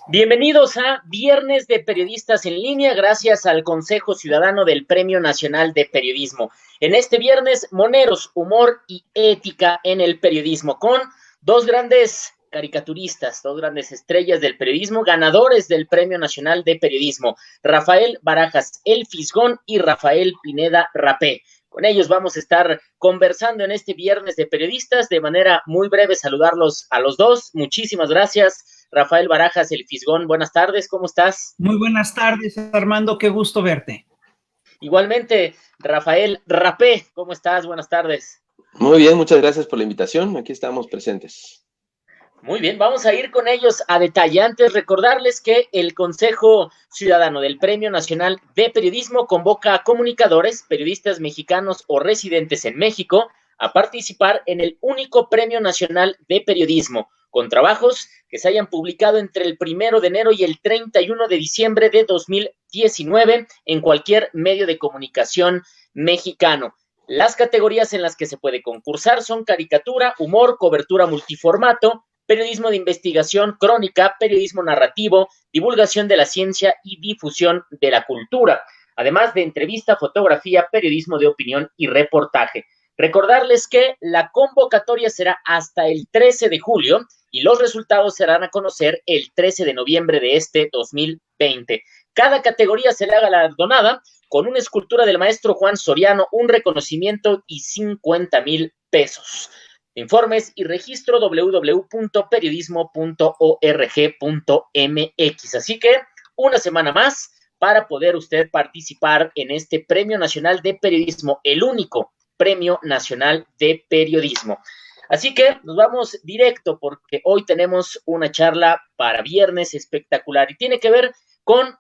Bienvenidos a Viernes de Periodistas en Línea, gracias al Consejo Ciudadano del Premio Nacional de Periodismo. En este viernes, moneros, humor y ética en el periodismo, con dos grandes caricaturistas, dos grandes estrellas del periodismo, ganadores del Premio Nacional de Periodismo, Rafael Barajas, El Fisgón, y Rafael Pineda Rapé. Con ellos vamos a estar conversando en este Viernes de Periodistas. De manera muy breve, saludarlos a los dos. Muchísimas gracias. Rafael Barajas, El Fisgón, buenas tardes, ¿cómo estás? Muy buenas tardes, Armando, qué gusto verte. Igualmente, Rafael Rapé, ¿cómo estás? Buenas tardes. Muy bien, muchas gracias por la invitación, aquí estamos presentes. Muy bien, vamos a ir con ellos a detalle. Antes, recordarles que el Consejo Ciudadano del Premio Nacional de Periodismo convoca a comunicadores, periodistas mexicanos o residentes en México a participar en el único Premio Nacional de Periodismo, con trabajos que se hayan publicado entre el 1 de enero y el 31 de diciembre de 2019 en cualquier medio de comunicación mexicano. Las categorías en las que se puede concursar son caricatura, humor, cobertura multiformato, periodismo de investigación, crónica, periodismo narrativo, divulgación de la ciencia y difusión de la cultura, además de entrevista, fotografía, periodismo de opinión y reportaje. Recordarles que la convocatoria será hasta el 13 de julio y los resultados se darán a conocer el 13 de noviembre de este 2020. Cada categoría será galardonada con una escultura del maestro Juan Soriano, un reconocimiento y 50,000 pesos. Informes y registro www.periodismo.org.mx. Así que una semana más para poder usted participar en este Premio Nacional de Periodismo, el único Premio Nacional de Periodismo. Así que nos vamos directo porque hoy tenemos una charla para viernes espectacular y tiene que ver con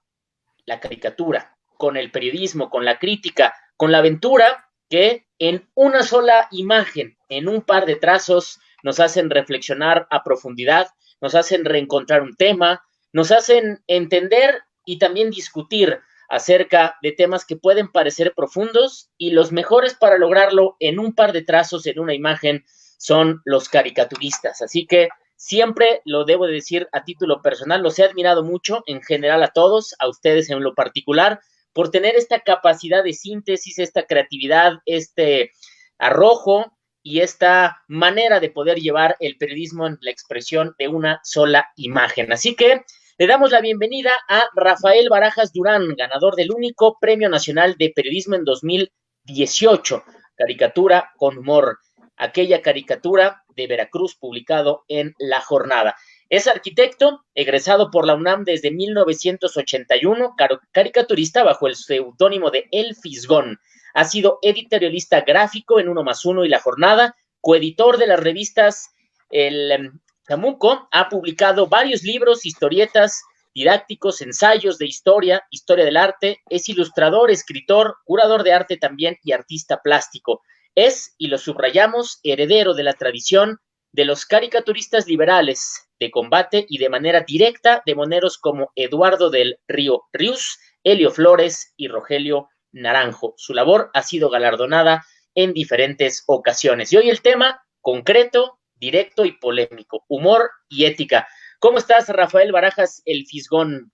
la caricatura, con el periodismo, con la crítica, con la aventura que en una sola imagen, en un par de trazos, nos hacen reflexionar a profundidad, nos hacen reencontrar un tema, nos hacen entender y también discutir acerca de temas que pueden parecer profundos, y los mejores para lograrlo en un par de trazos, en una imagen, son los caricaturistas. Así que siempre lo debo de decir a título personal, los he admirado mucho, en general a todos, a ustedes en lo particular, por tener esta capacidad de síntesis, esta creatividad, este arrojo y esta manera de poder llevar el periodismo en la expresión de una sola imagen. Así que le damos la bienvenida a Rafael Barajas Durán, ganador del único Premio Nacional de Periodismo en 2018, caricatura con humor, aquella caricatura de Veracruz publicado en La Jornada. Es arquitecto, egresado por la UNAM desde 1981, caricaturista bajo el seudónimo de El Fisgón. Ha sido editorialista gráfico en 1+1 y La Jornada, coeditor de las revistas El Chamuco, ha publicado varios libros, historietas, didácticos, ensayos de historia, historia del arte, es ilustrador, escritor, curador de arte también y artista plástico. Es, y lo subrayamos, heredero de la tradición de los caricaturistas liberales de combate y de manera directa de moneros como Eduardo del Río Rius, Helio Flores y Rogelio Naranjo. Su labor ha sido galardonada en diferentes ocasiones. Y hoy el tema concreto, directo y polémico, humor y ética. ¿Cómo estás, Rafael Barajas, El Fisgón?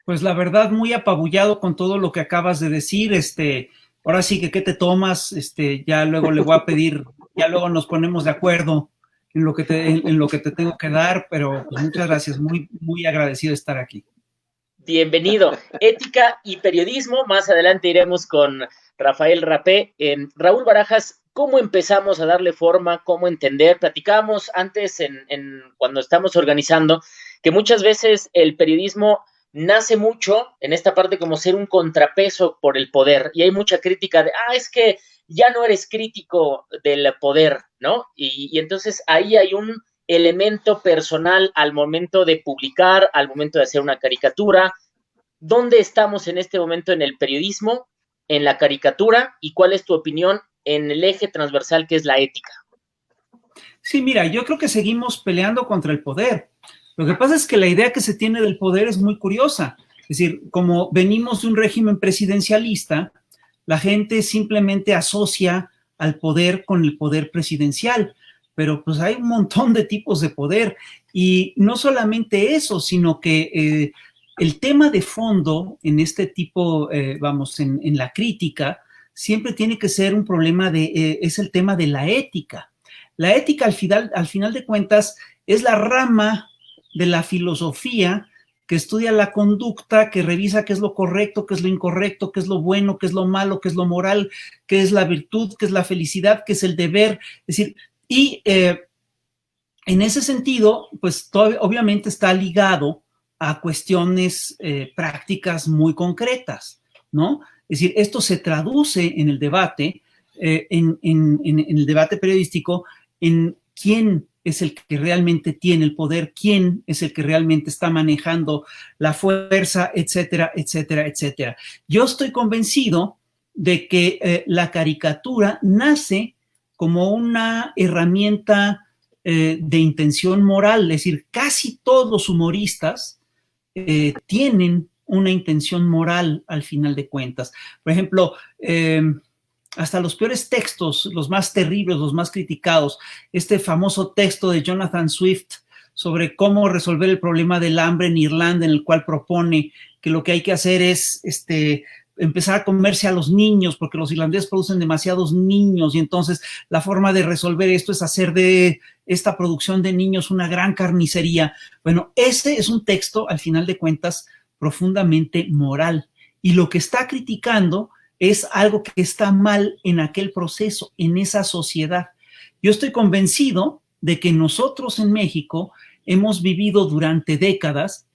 Pues la verdad, muy apabullado con todo lo que acabas de decir. Ahora sí que, ¿qué te tomas? Ya luego le voy a pedir, ya luego nos ponemos de acuerdo en lo que te tengo que dar, pero pues muchas gracias, muy, muy agradecido de estar aquí. Bienvenido. Ética y periodismo. Más adelante iremos con Rafael Rapé. Raúl Barajas, ¿cómo empezamos a darle forma? ¿Cómo entender? Platicábamos antes cuando estamos organizando que muchas veces el periodismo nace mucho en esta parte como ser un contrapeso por el poder, y hay mucha crítica de, es que ya no eres crítico del poder, ¿no? Y entonces ahí hay un elemento personal al momento de publicar, al momento de hacer una caricatura. ¿Dónde estamos en este momento en el periodismo, en la caricatura, y cuál es tu opinión en el eje transversal que es la ética? Sí, mira, yo creo que seguimos peleando contra el poder. Lo que pasa es que la idea que se tiene del poder es muy curiosa. Es decir, como venimos de un régimen presidencialista, la gente simplemente asocia al poder con el poder presidencial. pero pues hay un montón de tipos de poder y no solamente eso, sino que el tema de fondo en este tipo, en la crítica, siempre tiene que ser un problema es el tema de la ética. La ética al final de cuentas es la rama de la filosofía que estudia la conducta, que revisa qué es lo correcto, qué es lo incorrecto, qué es lo bueno, qué es lo malo, qué es lo moral, qué es la virtud, qué es la felicidad, qué es el deber. Es decir, y en ese sentido, pues obviamente está ligado a cuestiones prácticas muy concretas, ¿no? Es decir, esto se traduce en el debate, en el debate periodístico, en quién es el que realmente tiene el poder, quién es el que realmente está manejando la fuerza, etcétera, etcétera, etcétera. Yo estoy convencido de que la caricatura nace como una herramienta de intención moral, es decir, casi todos los humoristas tienen una intención moral al final de cuentas. Por ejemplo, hasta los peores textos, los más terribles, los más criticados, este famoso texto de Jonathan Swift sobre cómo resolver el problema del hambre en Irlanda, en el cual propone que lo que hay que hacer es empezar a comerse a los niños, porque los irlandeses producen demasiados niños, y entonces la forma de resolver esto es hacer de esta producción de niños una gran carnicería. Bueno, ese es un texto, al final de cuentas, profundamente moral, y lo que está criticando es algo que está mal en aquel proceso, en esa sociedad. Yo estoy convencido de que nosotros en México hemos vivido durante décadas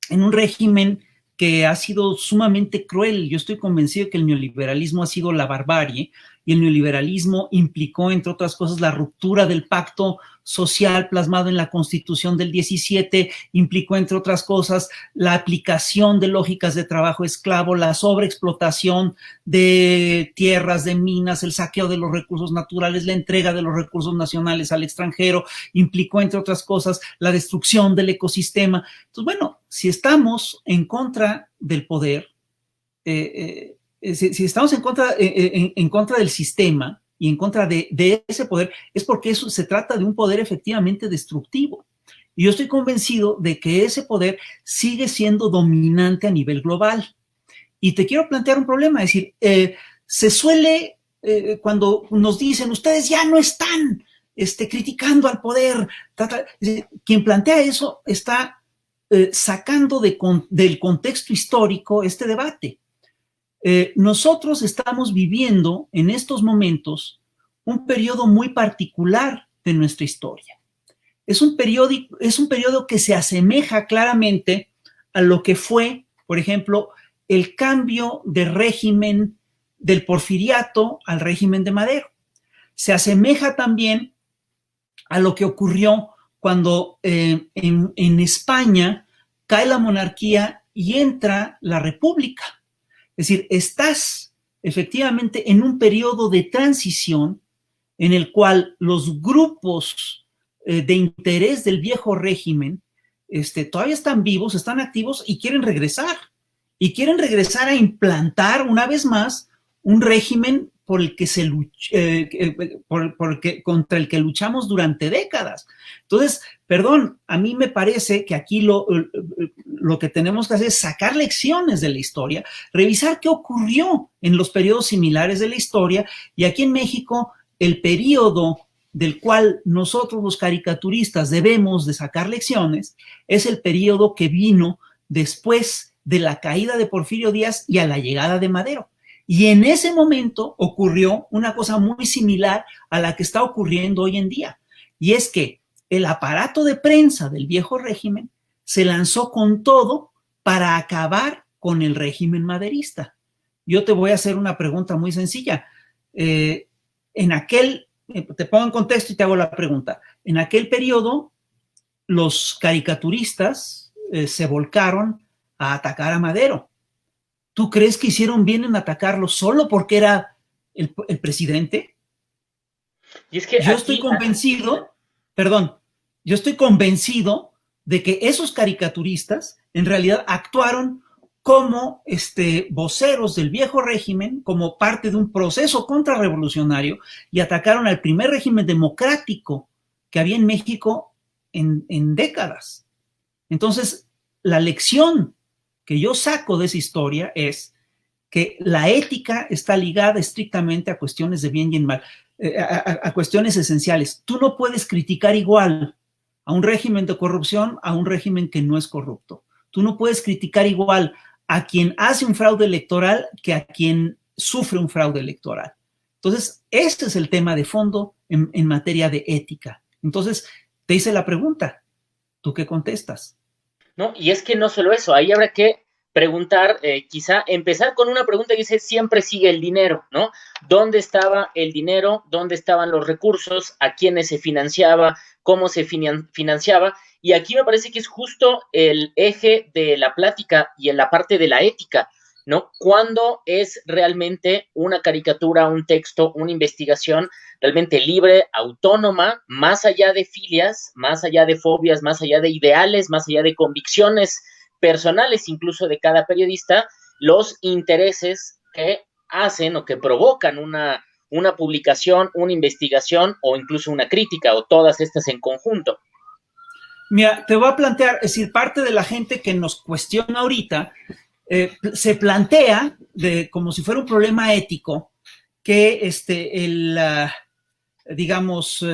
en un régimen que ha sido sumamente cruel. Yo estoy convencido de que el neoliberalismo ha sido la barbarie, y el neoliberalismo implicó, entre otras cosas, la ruptura del pacto social plasmado en la Constitución del 17, implicó, entre otras cosas, la aplicación de lógicas de trabajo esclavo, la sobreexplotación de tierras, de minas, el saqueo de los recursos naturales, la entrega de los recursos nacionales al extranjero, implicó, entre otras cosas, la destrucción del ecosistema. Entonces, bueno, si estamos en contra del poder, si estamos en contra del sistema y en contra de ese poder, es porque eso se trata de un poder efectivamente destructivo. Y yo estoy convencido de que ese poder sigue siendo dominante a nivel global. Y te quiero plantear un problema, es decir, se suele, cuando nos dicen, ustedes ya no están criticando al poder, quien plantea eso está sacando del contexto histórico este debate. Nosotros estamos viviendo en estos momentos un periodo muy particular de nuestra historia. Es un periodo que se asemeja claramente a lo que fue, por ejemplo, el cambio de régimen del Porfiriato al régimen de Madero. Se asemeja también a lo que ocurrió cuando en España cae la monarquía y entra la república. Es decir, estás efectivamente en un periodo de transición en el cual los grupos de interés del viejo régimen todavía están vivos, están activos y quieren regresar. Y quieren regresar a implantar una vez más un régimen por el que contra el que luchamos durante décadas. Entonces, perdón, a mí me parece que aquí lo que tenemos que hacer es sacar lecciones de la historia, revisar qué ocurrió en los periodos similares de la historia, y aquí en México el periodo del cual nosotros los caricaturistas debemos de sacar lecciones es el periodo que vino después de la caída de Porfirio Díaz y a la llegada de Madero. Y en ese momento ocurrió una cosa muy similar a la que está ocurriendo hoy en día. Y es que el aparato de prensa del viejo régimen se lanzó con todo para acabar con el régimen maderista. Yo te voy a hacer una pregunta muy sencilla. Te pongo en contexto y te hago la pregunta. En aquel periodo, los caricaturistas se volcaron a atacar a Madero. ¿Tú crees que hicieron bien en atacarlo solo porque era el presidente? Y es que yo estoy convencido de que esos caricaturistas en realidad actuaron como voceros del viejo régimen, como parte de un proceso contrarrevolucionario, y atacaron al primer régimen democrático que había en México en décadas. Entonces, la lección que yo saco de esa historia es que la ética está ligada estrictamente a cuestiones de bien y el mal, a cuestiones esenciales. Tú no puedes criticar igual a un régimen de corrupción a un régimen que no es corrupto. Tú no puedes criticar igual a quien hace un fraude electoral que a quien sufre un fraude electoral. Entonces, este es el tema de fondo en materia de ética. Entonces, te hice la pregunta, ¿tú qué contestas? No, y es que no solo eso, ahí habrá que preguntar, quizá empezar con una pregunta que dice, siempre sigue el dinero, ¿no? ¿Dónde estaba el dinero? ¿Dónde estaban los recursos? ¿A quiénes se financiaba? ¿Cómo se financiaba? Y aquí me parece que es justo el eje de la plática y en la parte de la ética, ¿no? ¿Cuándo es realmente una caricatura, un texto, una investigación realmente libre, autónoma, más allá de filias, más allá de fobias, más allá de ideales, más allá de convicciones personales incluso de cada periodista, los intereses que hacen o que provocan una publicación, una investigación o incluso una crítica o todas estas en conjunto? Mira, te voy a plantear, es decir, parte de la gente que nos cuestiona ahorita se plantea como si fuera un problema ético que digamos,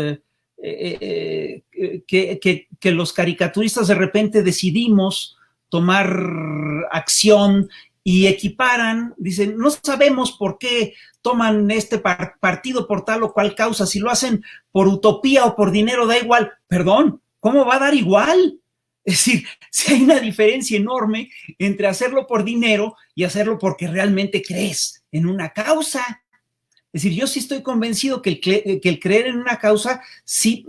que los caricaturistas de repente decidimos tomar acción y equiparan, dicen, no sabemos por qué toman este partido por tal o cual causa, si lo hacen por utopía o por dinero, da igual. Perdón, ¿cómo va a dar igual? Es decir, si hay una diferencia enorme entre hacerlo por dinero y hacerlo porque realmente crees en una causa. Es decir, yo sí estoy convencido que el creer en una causa sí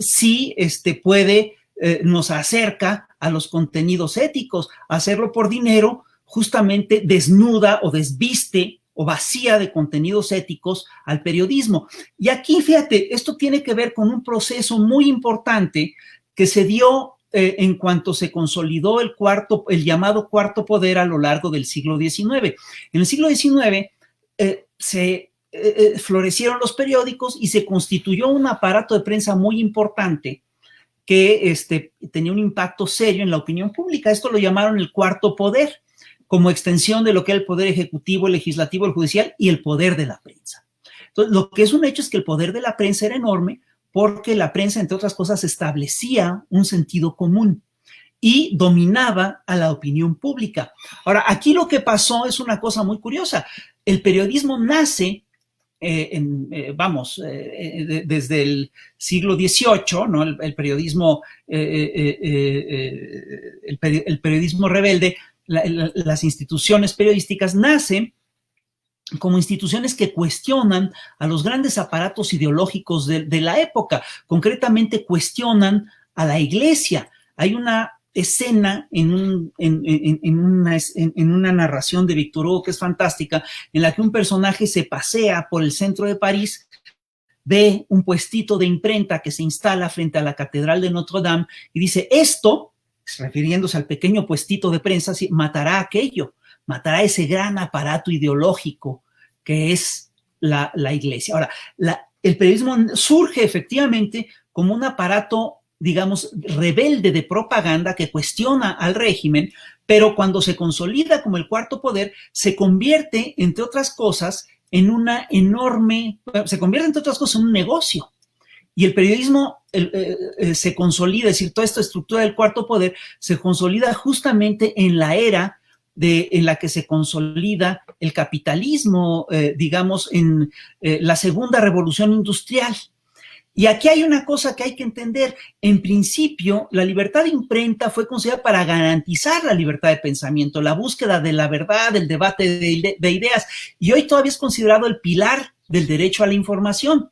puede, nos acerca a los contenidos éticos. Hacerlo por dinero justamente desnuda o desviste o vacía de contenidos éticos al periodismo. Y aquí, fíjate, esto tiene que ver con un proceso muy importante que se dio en cuanto se consolidó el llamado cuarto poder a lo largo del siglo XIX. En el siglo XIX florecieron los periódicos y se constituyó un aparato de prensa muy importante que tenía un impacto serio en la opinión pública. Esto lo llamaron el cuarto poder, como extensión de lo que era el poder ejecutivo, el legislativo, el judicial y el poder de la prensa. Entonces, lo que es un hecho es que el poder de la prensa era enorme porque la prensa, entre otras cosas, establecía un sentido común y dominaba a la opinión pública. Ahora, aquí lo que pasó es una cosa muy curiosa. El periodismo nace desde el siglo XVIII, ¿no? El periodismo, el periodismo rebelde, las instituciones periodísticas nacen como instituciones que cuestionan a los grandes aparatos ideológicos de la época, concretamente cuestionan a la iglesia. Hay una escena en una narración de Victor Hugo que es fantástica, en la que un personaje se pasea por el centro de París, ve un puestito de imprenta que se instala frente a la Catedral de Notre Dame y dice, esto, refiriéndose al pequeño puestito de prensa, matará aquello, matará ese gran aparato ideológico que es la iglesia. Ahora, el periodismo surge efectivamente como un aparato, digamos, rebelde de propaganda que cuestiona al régimen, pero cuando se consolida como el cuarto poder, se convierte, entre otras cosas, en un negocio. Y el periodismo se consolida, es decir, toda esta estructura del cuarto poder se consolida justamente en la era en la que se consolida el capitalismo, digamos, en la segunda revolución industrial. Y aquí hay una cosa que hay que entender. En principio, la libertad de imprenta fue considerada para garantizar la libertad de pensamiento, la búsqueda de la verdad, el debate de ideas, y hoy todavía es considerado el pilar del derecho a la información.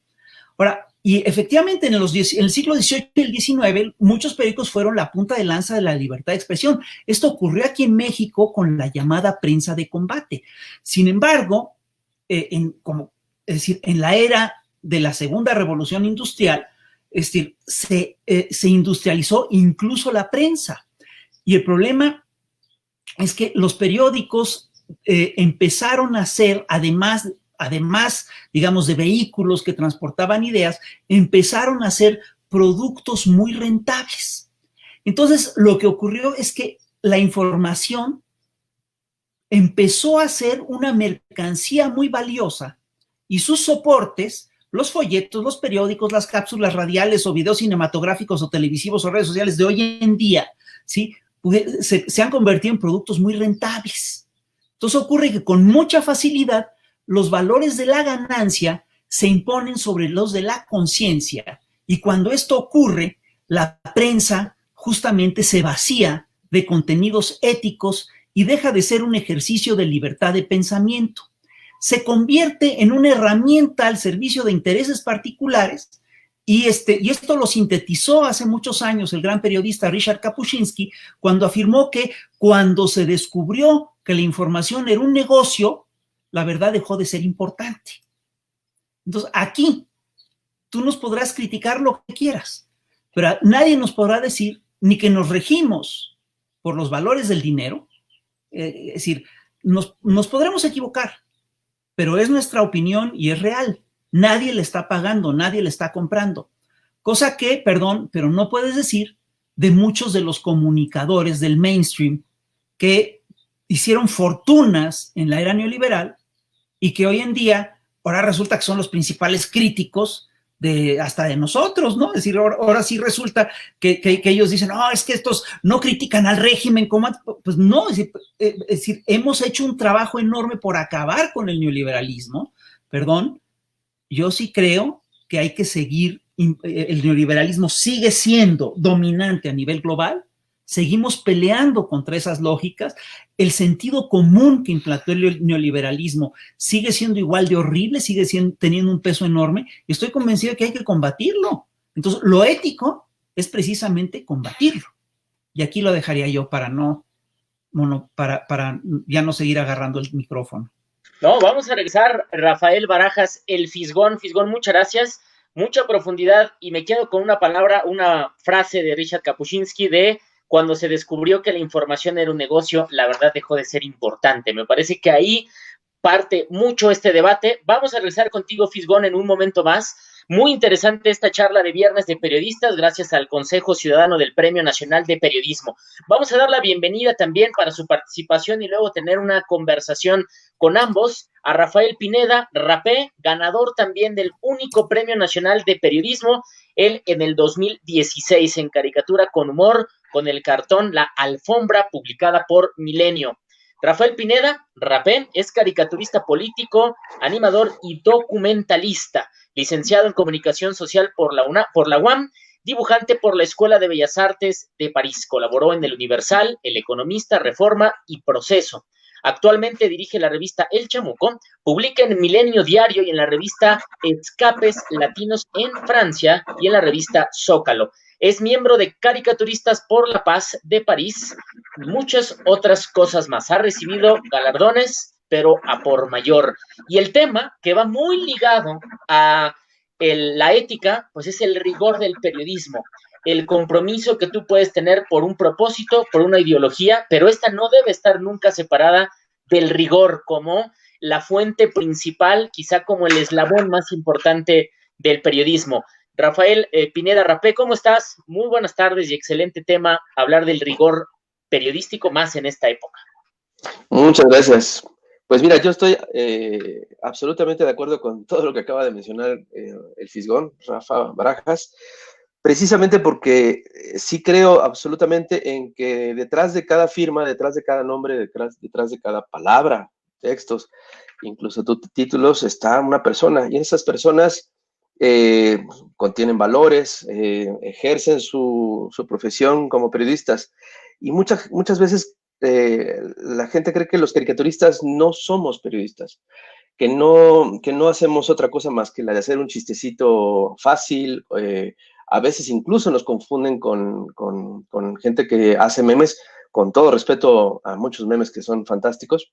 Ahora, y efectivamente en el siglo XVIII y el XIX, muchos periódicos fueron la punta de lanza de la libertad de expresión. Esto ocurrió aquí en México con la llamada prensa de combate. Sin embargo, es decir, en la era de la segunda revolución industrial, es decir, se industrializó incluso la prensa. Y el problema es que los periódicos empezaron a ser, además, digamos, de vehículos que transportaban ideas, empezaron a ser productos muy rentables. Entonces, lo que ocurrió es que la información empezó a ser una mercancía muy valiosa y sus soportes, los folletos, los periódicos, las cápsulas radiales o videos cinematográficos o televisivos o redes sociales de hoy en día, ¿sí? Se han convertido en productos muy rentables. Entonces ocurre que con mucha facilidad los valores de la ganancia se imponen sobre los de la conciencia, y cuando esto ocurre, la prensa justamente se vacía de contenidos éticos y deja de ser un ejercicio de libertad de pensamiento. Se convierte en una herramienta al servicio de intereses particulares, y esto lo sintetizó hace muchos años el gran periodista Richard Kapuscinski cuando afirmó que cuando se descubrió que la información era un negocio, la verdad dejó de ser importante. Entonces, aquí tú nos podrás criticar lo que quieras, pero nadie nos podrá decir ni que nos regimos por los valores del dinero. Es decir, nos podremos equivocar, pero es nuestra opinión y es real. Nadie le está pagando, nadie le está comprando. Cosa que, perdón, pero no puedes decir de muchos de los comunicadores del mainstream que hicieron fortunas en la era neoliberal y que hoy en día, ahora resulta que son los principales críticos hasta de nosotros, ¿no? Es decir, ahora sí resulta que ellos dicen, no, es que estos no critican al régimen, pues no, es decir, hemos hecho un trabajo enorme por acabar con el neoliberalismo, perdón. Yo sí creo que hay que seguir, el neoliberalismo sigue siendo dominante a nivel global, seguimos peleando contra esas lógicas, el sentido común que implantó el neoliberalismo sigue siendo igual de horrible, sigue teniendo un peso enorme, y estoy convencido de que hay que combatirlo. Entonces, lo ético es precisamente combatirlo. Y aquí lo dejaría yo para ya no seguir agarrando el micrófono. No, vamos a regresar, Rafael Barajas, el Fisgón. Fisgón, muchas gracias, mucha profundidad, y me quedo con una palabra, una frase de Richard Kapuscinski de cuando se descubrió que la información era un negocio, la verdad dejó de ser importante. Me parece que ahí parte mucho este debate. Vamos a regresar contigo, Fisgón, en un momento más. Muy interesante esta charla de Viernes de Periodistas, gracias al Consejo Ciudadano del Premio Nacional de Periodismo. Vamos a dar la bienvenida también para su participación y luego tener una conversación con ambos a Rafael Pineda, Rapé, ganador también del único Premio Nacional de Periodismo, él en el 2016 en caricatura con humor, con el cartón La Alfombra, publicada por Milenio. Rafael Pineda, Rapé, es caricaturista político, animador y documentalista, licenciado en Comunicación Social por la UAM, dibujante por la Escuela de Bellas Artes de París. Colaboró en El Universal, El Economista, Reforma y Proceso. Actualmente dirige la revista El Chamuco, publica en Milenio Diario y en la revista Escapes Latinos en Francia y en la revista Zócalo. Es miembro de Caricaturistas por la Paz de París y muchas otras cosas más. Ha recibido galardones, pero a por mayor. Y el tema que va muy ligado a la ética, pues es el rigor del periodismo, el compromiso que tú puedes tener por un propósito, por una ideología, pero esta no debe estar nunca separada del rigor como la fuente principal, quizá como el eslabón más importante del periodismo. Rafael Pineda Rapé, ¿cómo estás? Muy buenas tardes y excelente tema, hablar del rigor periodístico más en esta época. Muchas gracias. Pues mira, yo estoy absolutamente de acuerdo con todo lo que acaba de mencionar el Fisgón, Rafa Barajas, precisamente porque sí creo absolutamente en que detrás de cada firma, detrás de cada nombre, detrás de cada palabra, textos, incluso títulos, está una persona, y esas personas contienen valores, ejercen su profesión como periodistas, y muchas veces la gente cree que los caricaturistas no somos periodistas, que no hacemos otra cosa más que la de hacer un chistecito fácil. A veces incluso nos confunden con gente que hace memes, con todo respeto a muchos memes que son fantásticos,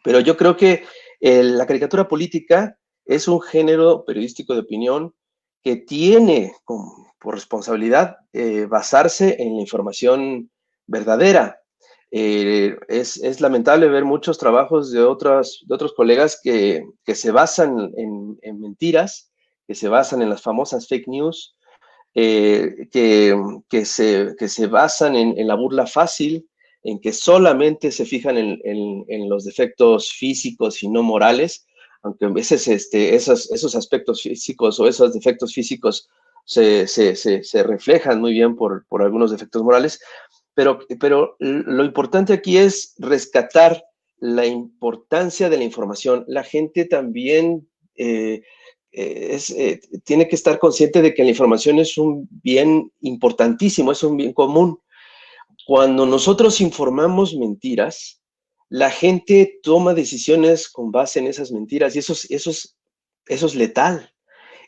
pero yo creo que la caricatura política es un género periodístico de opinión que tiene por responsabilidad basarse en la información verdadera. Es lamentable ver muchos trabajos de otros colegas que se basan en mentiras, que se basan en las famosas fake news, que se basan en la burla fácil, en que solamente se fijan en los defectos físicos y no morales, aunque a veces esos aspectos físicos o esos defectos físicos se reflejan muy bien por algunos defectos morales, pero lo importante aquí es rescatar la importancia de la información. La gente también tiene que estar consciente de que la información es un bien importantísimo, es un bien común. Cuando nosotros informamos mentiras, la gente toma decisiones con base en esas mentiras y eso es letal.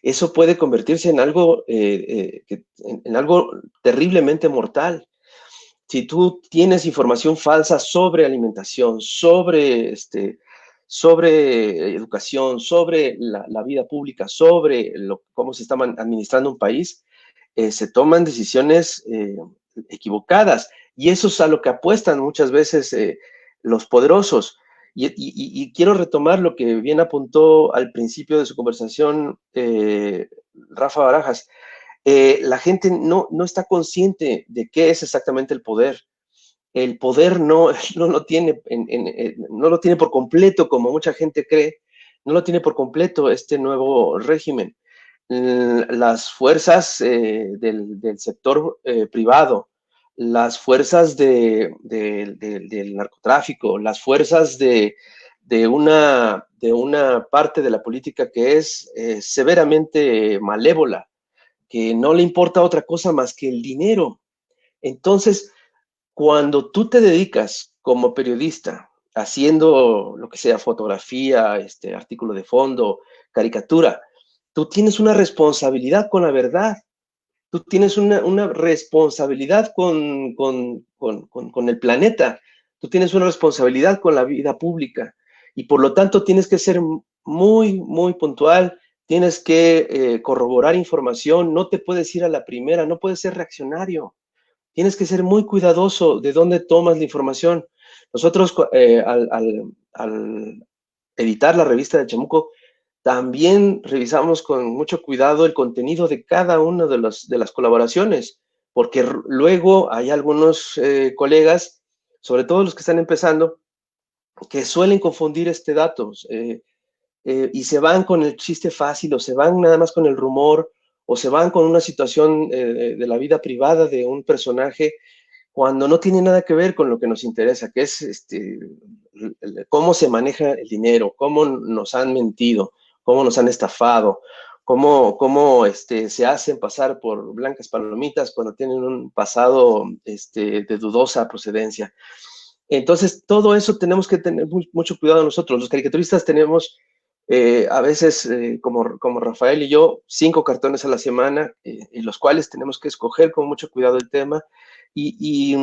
Eso puede convertirse en algo, en algo terriblemente mortal. Si tú tienes información falsa sobre alimentación, sobre educación, sobre la vida pública, sobre cómo se está administrando un país, se toman decisiones equivocadas. Y eso es a lo que apuestan muchas veces los poderosos. Y quiero retomar lo que bien apuntó al principio de su conversación Rafa Barajas. La gente no está consciente de qué es exactamente el poder. El poder no lo tiene, no lo tiene por completo, como mucha gente cree, no lo tiene por completo este nuevo régimen. Las fuerzas del sector privado, las fuerzas del narcotráfico, las fuerzas de una parte de la política que es severamente malévola, que no le importa otra cosa más que el dinero. Entonces, cuando tú te dedicas como periodista, haciendo lo que sea, fotografía, artículo de fondo, caricatura, tú tienes una responsabilidad con la verdad, tú tienes una responsabilidad con el planeta, tú tienes una responsabilidad con la vida pública y por lo tanto tienes que ser muy, muy puntual, tienes que corroborar información, no te puedes ir a la primera, no puedes ser reaccionario. Tienes que ser muy cuidadoso de dónde tomas la información. Nosotros, al editar la revista de Chamuco, también revisamos con mucho cuidado el contenido de cada una de las colaboraciones, porque luego hay algunos colegas, sobre todo los que están empezando, que suelen confundir datos y se van con el chiste fácil o se van nada más con el rumor o se van con una situación de la vida privada de un personaje cuando no tiene nada que ver con lo que nos interesa, que es cómo se maneja el dinero, cómo nos han mentido, cómo nos han estafado, cómo se hacen pasar por blancas palomitas cuando tienen un pasado de dudosa procedencia. Entonces, todo eso tenemos que tener mucho cuidado nosotros. Los caricaturistas tenemos a veces, como Rafael y yo, 5 cartones a la semana, en los cuales tenemos que escoger con mucho cuidado el tema. Y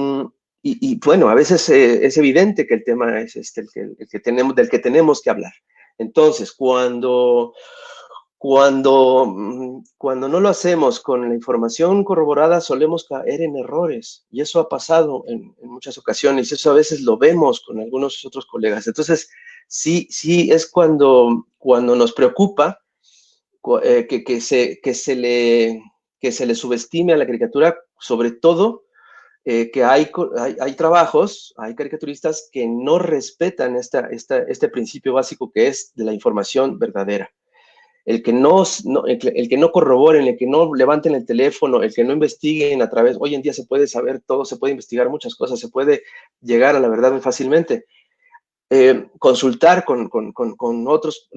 bueno, a veces es evidente que el tema es el que tenemos, del que tenemos que hablar. Entonces, cuando no lo hacemos con la información corroborada, solemos caer en errores. Y eso ha pasado en muchas ocasiones. Eso a veces lo vemos con algunos otros colegas. Entonces, sí es cuando nos preocupa que se le subestime a la caricatura, sobre todo que hay trabajos, hay caricaturistas que no respetan este principio básico que es de la información verdadera. El que no corroboren, el que no levanten el teléfono, el que no investiguen a través, hoy en día se puede saber todo, se puede investigar muchas cosas, se puede llegar a la verdad muy fácilmente. Consultar con otros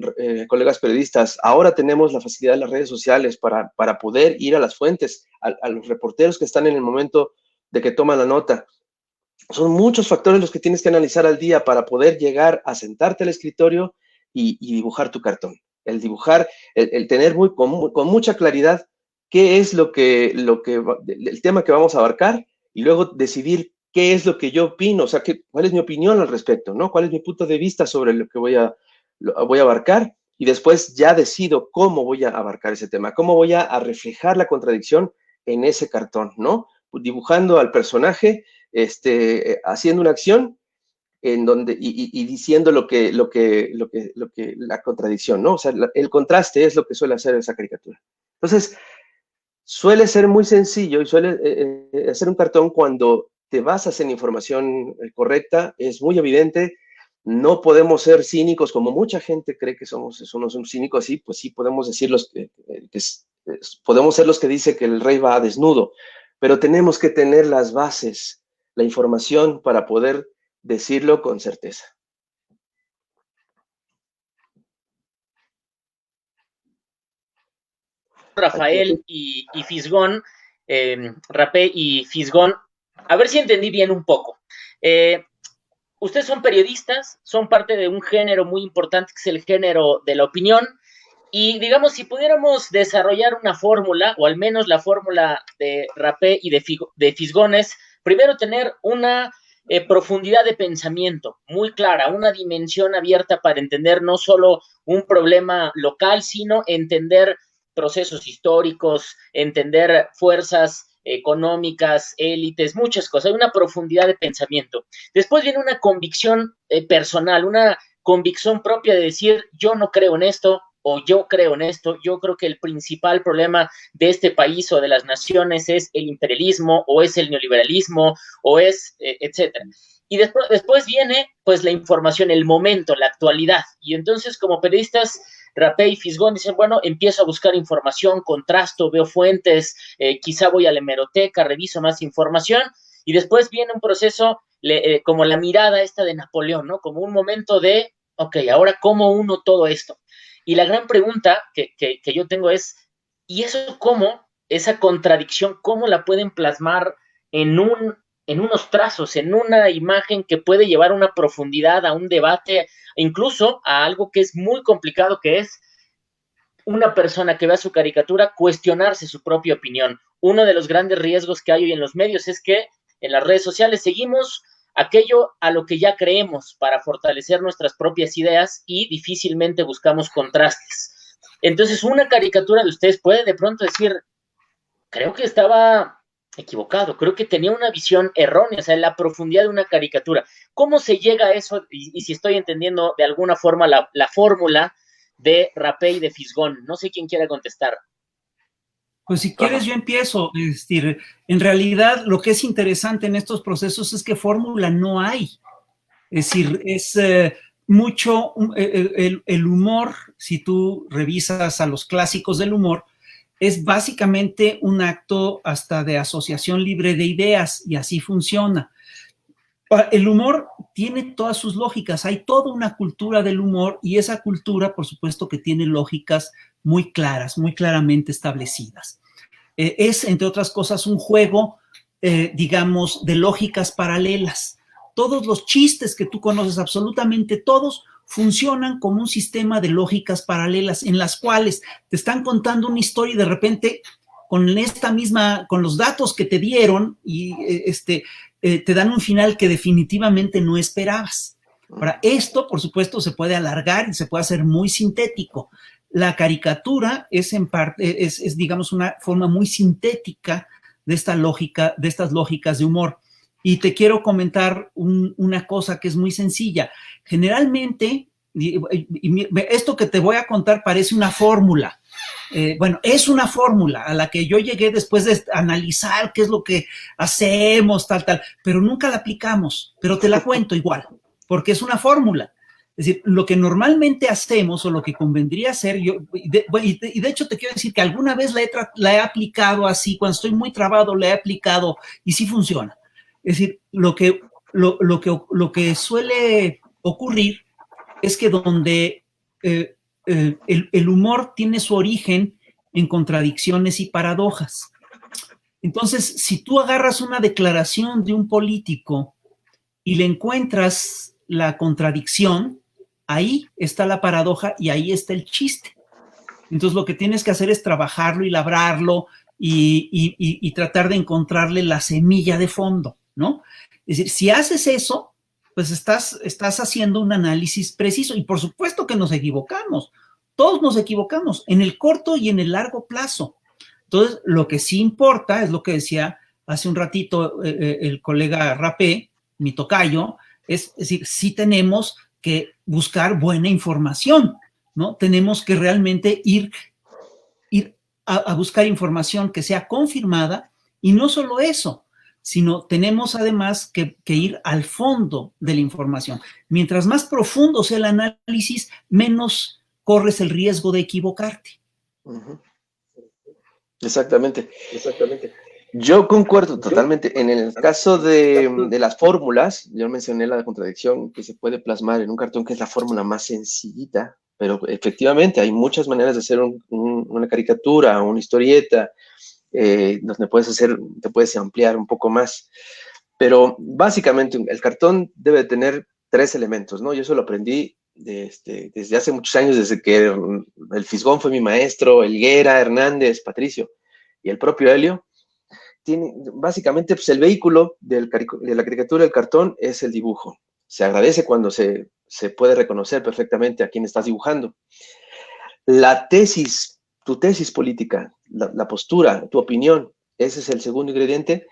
colegas periodistas. Ahora tenemos la facilidad de las redes sociales para poder ir a las fuentes, a los reporteros que están en el momento de que toman la nota. Son muchos factores los que tienes que analizar al día para poder llegar a sentarte al escritorio y dibujar tu cartón. El dibujar, el tener con mucha claridad qué es el tema que vamos a abarcar y luego decidir qué es lo que yo opino, o sea, cuál es mi opinión al respecto, ¿no? Cuál es mi punto de vista sobre lo que voy a abarcar y después ya decido cómo voy a abarcar ese tema, cómo voy a reflejar la contradicción en ese cartón, ¿no? Dibujando al personaje haciendo una acción en donde, y diciendo la contradicción, ¿no? O sea, el contraste es lo que suele hacer esa caricatura. Entonces, suele ser muy sencillo y suele hacer un cartón cuando te basas en información correcta, es muy evidente. No podemos ser cínicos, como mucha gente cree que somos cínicos, así, pues sí podemos decir podemos ser los que dicen que el rey va desnudo, pero tenemos que tener las bases, la información para poder decirlo con certeza. Rafael y Fisgón, Rapé y Fisgón, a ver si entendí bien un poco. Ustedes son periodistas, son parte de un género muy importante que es el género de la opinión, y digamos, si pudiéramos desarrollar una fórmula, o al menos la fórmula de Rapé y de Fisgón, es primero tener una profundidad de pensamiento muy clara, una dimensión abierta para entender no solo un problema local, sino entender procesos históricos, entender fuerzas económicas, élites, muchas cosas. Hay una profundidad de pensamiento. Después viene una convicción personal, una convicción propia de decir, yo no creo en esto, o yo creo en esto. Yo creo que el principal problema de este país o de las naciones es el imperialismo, o es el neoliberalismo, o es, etcétera. Y después viene, pues, la información, el momento, la actualidad. Y entonces, como periodistas, Rapé y Fisgón dicen, bueno, empiezo a buscar información, contrasto, veo fuentes, quizá voy a la hemeroteca, reviso más información, y después viene un proceso como la mirada esta de Napoleón, ¿no? Como un momento de, ok, ahora ¿cómo uno todo esto? Y la gran pregunta que yo tengo es, ¿y eso cómo, esa contradicción, cómo la pueden plasmar en unos trazos, en una imagen que puede llevar una profundidad a un debate, incluso a algo que es muy complicado, que es una persona que vea su caricatura cuestionarse su propia opinión? Uno de los grandes riesgos que hay hoy en los medios es que en las redes sociales seguimos aquello a lo que ya creemos para fortalecer nuestras propias ideas y difícilmente buscamos contrastes. Entonces, una caricatura de ustedes puede de pronto decir, creo que estaba equivocado, creo que tenía una visión errónea, o sea, la profundidad de una caricatura. ¿Cómo se llega a eso? Y si estoy entendiendo de alguna forma la fórmula de Rapé y de Fisgón. No sé quién quiera contestar. Pues si quieres yo empiezo. En realidad lo que es interesante en estos procesos es que fórmula no hay. Es decir, es mucho el humor, si tú revisas a los clásicos del humor, es básicamente un acto hasta de asociación libre de ideas y así funciona. El humor tiene todas sus lógicas, hay toda una cultura del humor y esa cultura, por supuesto, que tiene lógicas muy claras, muy claramente establecidas. Es, entre otras cosas, un juego, digamos, de lógicas paralelas. Todos los chistes que tú conoces, absolutamente todos, funcionan como un sistema de lógicas paralelas en las cuales te están contando una historia y de repente con los datos que te dieron y te dan un final que definitivamente no esperabas. Ahora, esto, por supuesto, se puede alargar y se puede hacer muy sintético. La caricatura es en parte, digamos, una forma muy sintética de estas lógicas de humor. Y te quiero comentar una cosa que es muy sencilla. Generalmente, esto que te voy a contar parece una fórmula. Bueno, es una fórmula a la que yo llegué después de analizar qué es lo que hacemos, tal, pero nunca la aplicamos, pero te la cuento igual, porque es una fórmula. Es decir, lo que normalmente hacemos o lo que convendría hacer, y de hecho te quiero decir que alguna vez la he aplicado así, cuando estoy muy trabado la he aplicado y sí funciona. Es decir, lo que suele ocurrir es que donde el humor tiene su origen en contradicciones y paradojas. Entonces, si tú agarras una declaración de un político y le encuentras la contradicción, ahí está la paradoja y ahí está el chiste. Entonces, lo que tienes que hacer es trabajarlo y labrarlo y tratar de encontrarle la semilla de fondo, ¿no? Es decir, si haces eso, pues estás haciendo un análisis preciso y por supuesto que nos equivocamos. Todos nos equivocamos en el corto y en el largo plazo. Entonces, lo que sí importa es lo que decía hace un ratito el colega Rapé, mi tocayo, es decir, sí tenemos que buscar buena información, ¿no? Tenemos que realmente ir a buscar información que sea confirmada, y no solo eso, sino tenemos además que ir al fondo de la información. Mientras más profundo sea el análisis, menos corres el riesgo de equivocarte. Uh-huh. Exactamente. Yo concuerdo totalmente. En el caso de las fórmulas, yo mencioné la contradicción que se puede plasmar en un cartón, que es la fórmula más sencillita, pero efectivamente hay muchas maneras de hacer una caricatura, una historieta, donde te puedes ampliar un poco más. Pero básicamente el cartón debe tener 3 elementos, ¿no? Yo eso lo aprendí desde hace muchos años, desde que el Fisgón fue mi maestro, Helguera, Hernández, Patricio y el propio Helio. Básicamente, pues el vehículo de la caricatura del cartón es el dibujo. Se agradece cuando se puede reconocer perfectamente a quién estás dibujando. La tesis, tu tesis política, la postura, tu opinión, ese es el segundo ingrediente.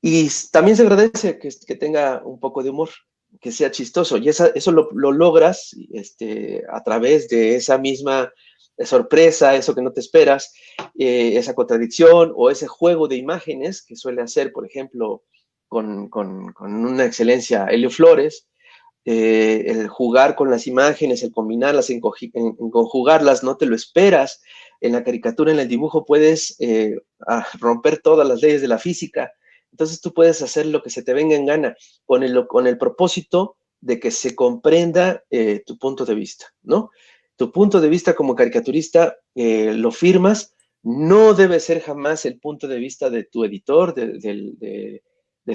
Y también se agradece que tenga un poco de humor, que sea chistoso. Y eso lo logras a través de esa misma sorpresa, eso que no te esperas, esa contradicción o ese juego de imágenes que suele hacer, por ejemplo, con una excelencia Helio Flores, el jugar con las imágenes, el combinarlas, en conjugarlas, no te lo esperas. En la caricatura, en el dibujo, puedes romper todas las leyes de la física. Entonces tú puedes hacer lo que se te venga en gana con el propósito de que se comprenda tu punto de vista, ¿no? Tu punto de vista como caricaturista lo firmas, no debe ser jamás el punto de vista de tu editor, del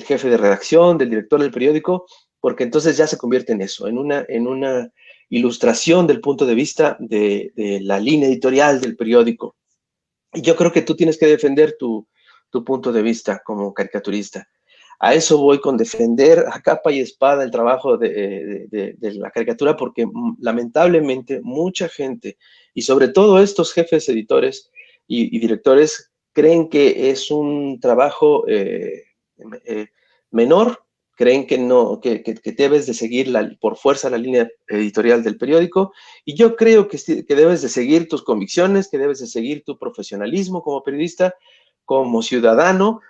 jefe de redacción, del director del periódico, porque entonces ya se convierte en eso, en una ilustración del punto de vista de la línea editorial del periódico. Y yo creo que tú tienes que defender tu punto de vista como caricaturista. A eso voy con defender a capa y espada el trabajo de la caricatura, porque lamentablemente mucha gente, y sobre todo estos jefes editores y directores, creen que es un trabajo menor, creen que no, que debes de seguir por fuerza la línea editorial del periódico, y yo creo que debes de seguir tus convicciones, que debes de seguir tu profesionalismo como periodista, como ciudadano,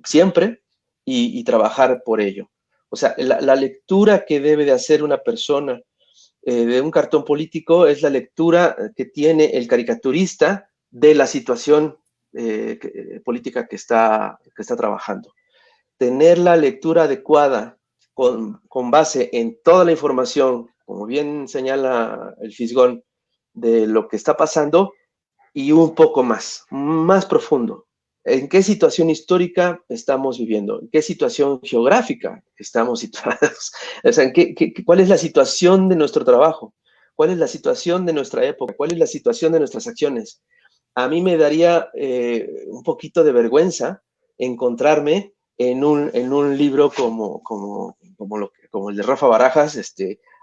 siempre, y trabajar por ello. O sea, la lectura que debe de hacer una persona de un cartón político es la lectura que tiene el caricaturista de la situación política que está trabajando. Tener la lectura adecuada con base en toda la información, como bien señala el Fisgón, de lo que está pasando, y un poco más profundo. ¿En qué situación histórica estamos viviendo? ¿En qué situación geográfica estamos situados? O sea, ¿cuál es la situación de nuestro trabajo? ¿Cuál es la situación de nuestra época? ¿Cuál es la situación de nuestras acciones? A mí me daría un poquito de vergüenza encontrarme en un libro como el de Rafa Barajas,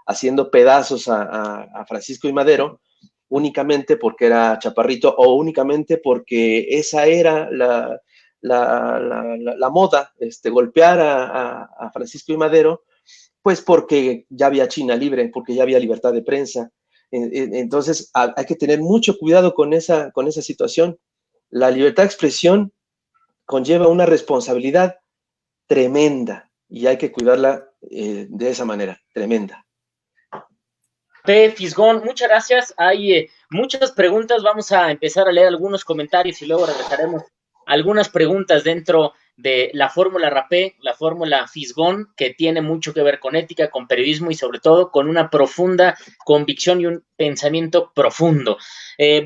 haciendo pedazos a Francisco I. Madero, únicamente porque era chaparrito o únicamente porque esa era la moda, golpear a Francisco I. Madero, pues porque ya había China libre, porque ya había libertad de prensa. Entonces hay que tener mucho cuidado con esa situación. La libertad de expresión conlleva una responsabilidad tremenda y hay que cuidarla de esa manera, tremenda. Fisgón, muchas gracias. Hay muchas preguntas. Vamos a empezar a leer algunos comentarios y luego regresaremos a algunas preguntas dentro de la fórmula Rapé, la fórmula Fisgón, que tiene mucho que ver con ética, con periodismo y sobre todo con una profunda convicción y un pensamiento profundo.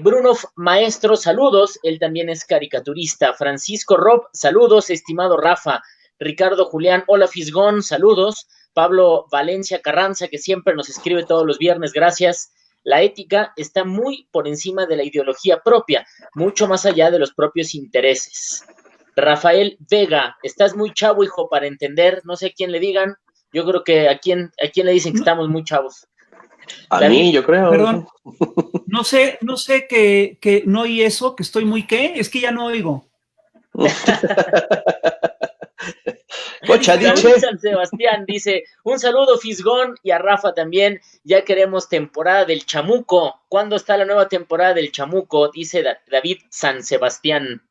Bruno Maestro, saludos. Él también es caricaturista. Francisco Rob, saludos. Estimado Rafa. Ricardo Julián, hola Fisgón, saludos. Pablo Valencia Carranza, que siempre nos escribe todos los viernes, gracias. La ética está muy por encima de la ideología propia, mucho más allá de los propios intereses. Rafael Vega, estás muy chavo, hijo, para entender, no sé a quién le digan, yo creo que a quién le dicen que estamos muy chavos. A David, mí, yo creo. Perdón, no sé que no oí eso, que estoy muy ¿qué? Es que ya no oigo. Cocha, David diche. San Sebastián dice, un saludo Fisgón y a Rafa también, ya queremos temporada del Chamuco. ¿Cuándo está la nueva temporada del Chamuco? Dice David San Sebastián.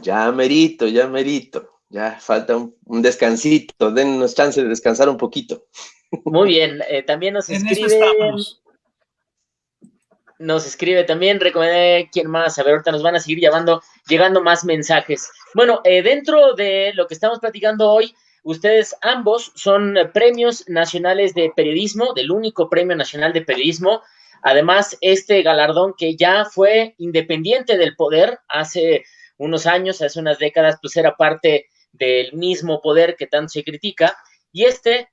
Ya merito, ya merito. Ya falta un descansito, dennos chance de descansar un poquito. Muy bien, también En eso estamos. nos escribe también, recomendé quién más, a ver, ahorita nos van a seguir llegando más mensajes. Bueno, dentro de lo que estamos platicando hoy, ustedes ambos son premios nacionales de periodismo, del único premio nacional de periodismo. Además, este galardón que ya fue independiente del poder hace unos años, hace unas décadas, pues era parte del mismo poder que tanto se critica. Y este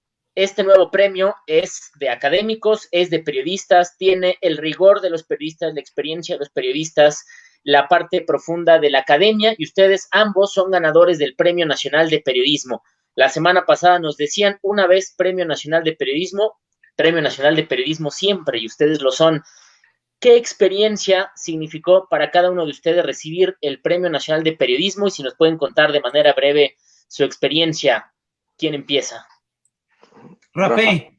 nuevo premio es de académicos, es de periodistas, tiene el rigor de los periodistas, la experiencia de los periodistas, la parte profunda de la academia, y ustedes ambos son ganadores del Premio Nacional de Periodismo. La semana pasada nos decían una vez Premio Nacional de Periodismo siempre, y ustedes lo son. ¿Qué experiencia significó para cada uno de ustedes recibir el Premio Nacional de Periodismo? Y si nos pueden contar de manera breve su experiencia, ¿quién empieza? Rapé.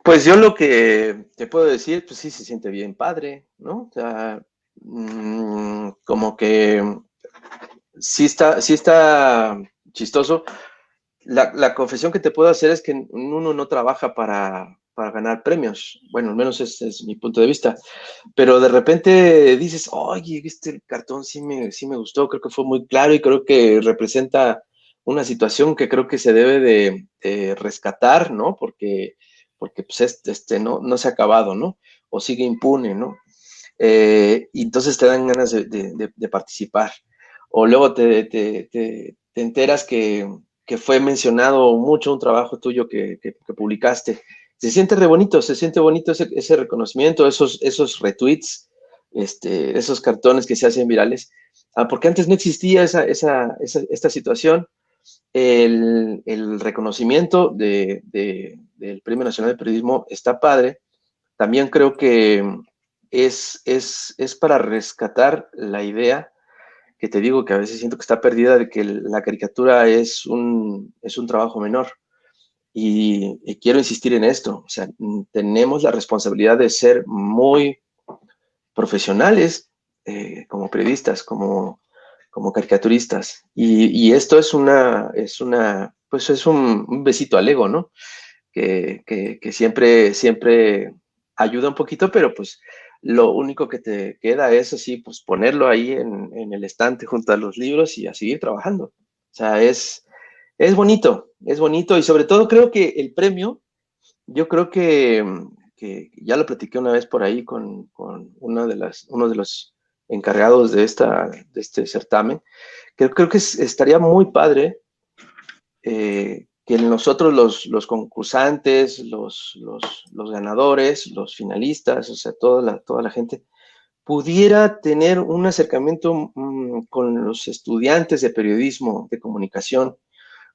Pues yo lo que te puedo decir, pues sí se siente bien padre, ¿no? O sea, como que sí está chistoso. La confesión que te puedo hacer es que uno no trabaja para ganar premios. Bueno, al menos ese es mi punto de vista. Pero de repente dices, oye, este cartón sí me gustó, creo que fue muy claro y creo que representa una situación que creo que se debe de rescatar, ¿no? Porque pues no se ha acabado, ¿no? O sigue impune, ¿no? Y entonces te dan ganas de participar. O luego te enteras que fue mencionado mucho un trabajo tuyo que publicaste. Se siente re bonito, se siente bonito ese reconocimiento, esos retweets, esos cartones que se hacen virales, porque antes no existía esta situación. El reconocimiento del Premio Nacional de Periodismo está padre. También creo que es para rescatar la idea que te digo que a veces siento que está perdida de que la caricatura es un trabajo menor. Y quiero insistir en esto, o sea, tenemos la responsabilidad de ser muy profesionales como periodistas, como caricaturistas. Y esto pues es un besito al ego, ¿no? Que siempre ayuda un poquito, pero pues lo único que te queda es así, pues ponerlo ahí en el estante junto a los libros y a seguir trabajando. O sea, es bonito y sobre todo creo que el premio, yo creo que ya lo platiqué una vez por ahí con uno de los encargados de este certamen, que creo que estaría muy padre que nosotros los concursantes, los ganadores, los finalistas, o sea, toda la gente, pudiera tener un acercamiento con los estudiantes de periodismo, de comunicación,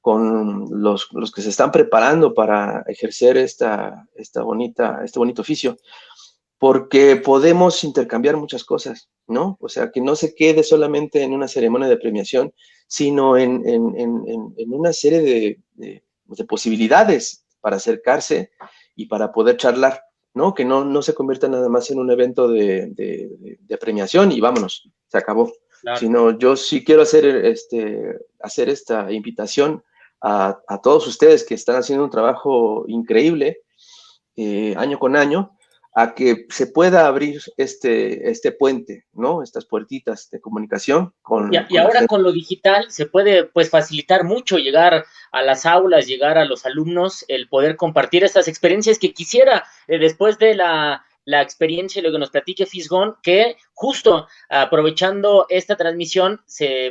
con los que se están preparando para ejercer este bonito oficio, porque podemos intercambiar muchas cosas, ¿no? O sea, que no se quede solamente en una ceremonia de premiación, sino en una serie de posibilidades para acercarse y para poder charlar, ¿no? Que no se convierta nada más en un evento de premiación y vámonos, se acabó. Claro. Sino yo sí quiero hacer esta invitación a todos ustedes que están haciendo un trabajo increíble año con año, a que se pueda abrir este puente, ¿no? Estas puertitas de comunicación. Y ahora con lo digital se puede pues facilitar mucho llegar a las aulas, llegar a los alumnos, el poder compartir estas experiencias que quisiera después de la experiencia y lo que nos platique Fisgón, que justo aprovechando esta transmisión,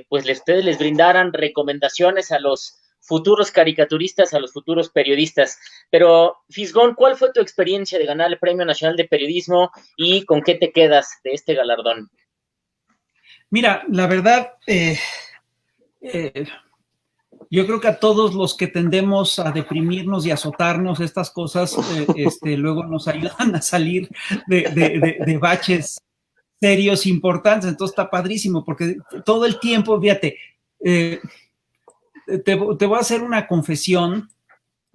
ustedes les brindaran recomendaciones a los futuros caricaturistas, a los futuros periodistas. Pero, Fisgón, ¿cuál fue tu experiencia de ganar el Premio Nacional de Periodismo y con qué te quedas de este galardón? Mira, la verdad, Yo creo que a todos los que tendemos a deprimirnos y a azotarnos, estas cosas luego nos ayudan a salir de baches serios importantes. Entonces está padrísimo, porque todo el tiempo, fíjate, te voy a hacer una confesión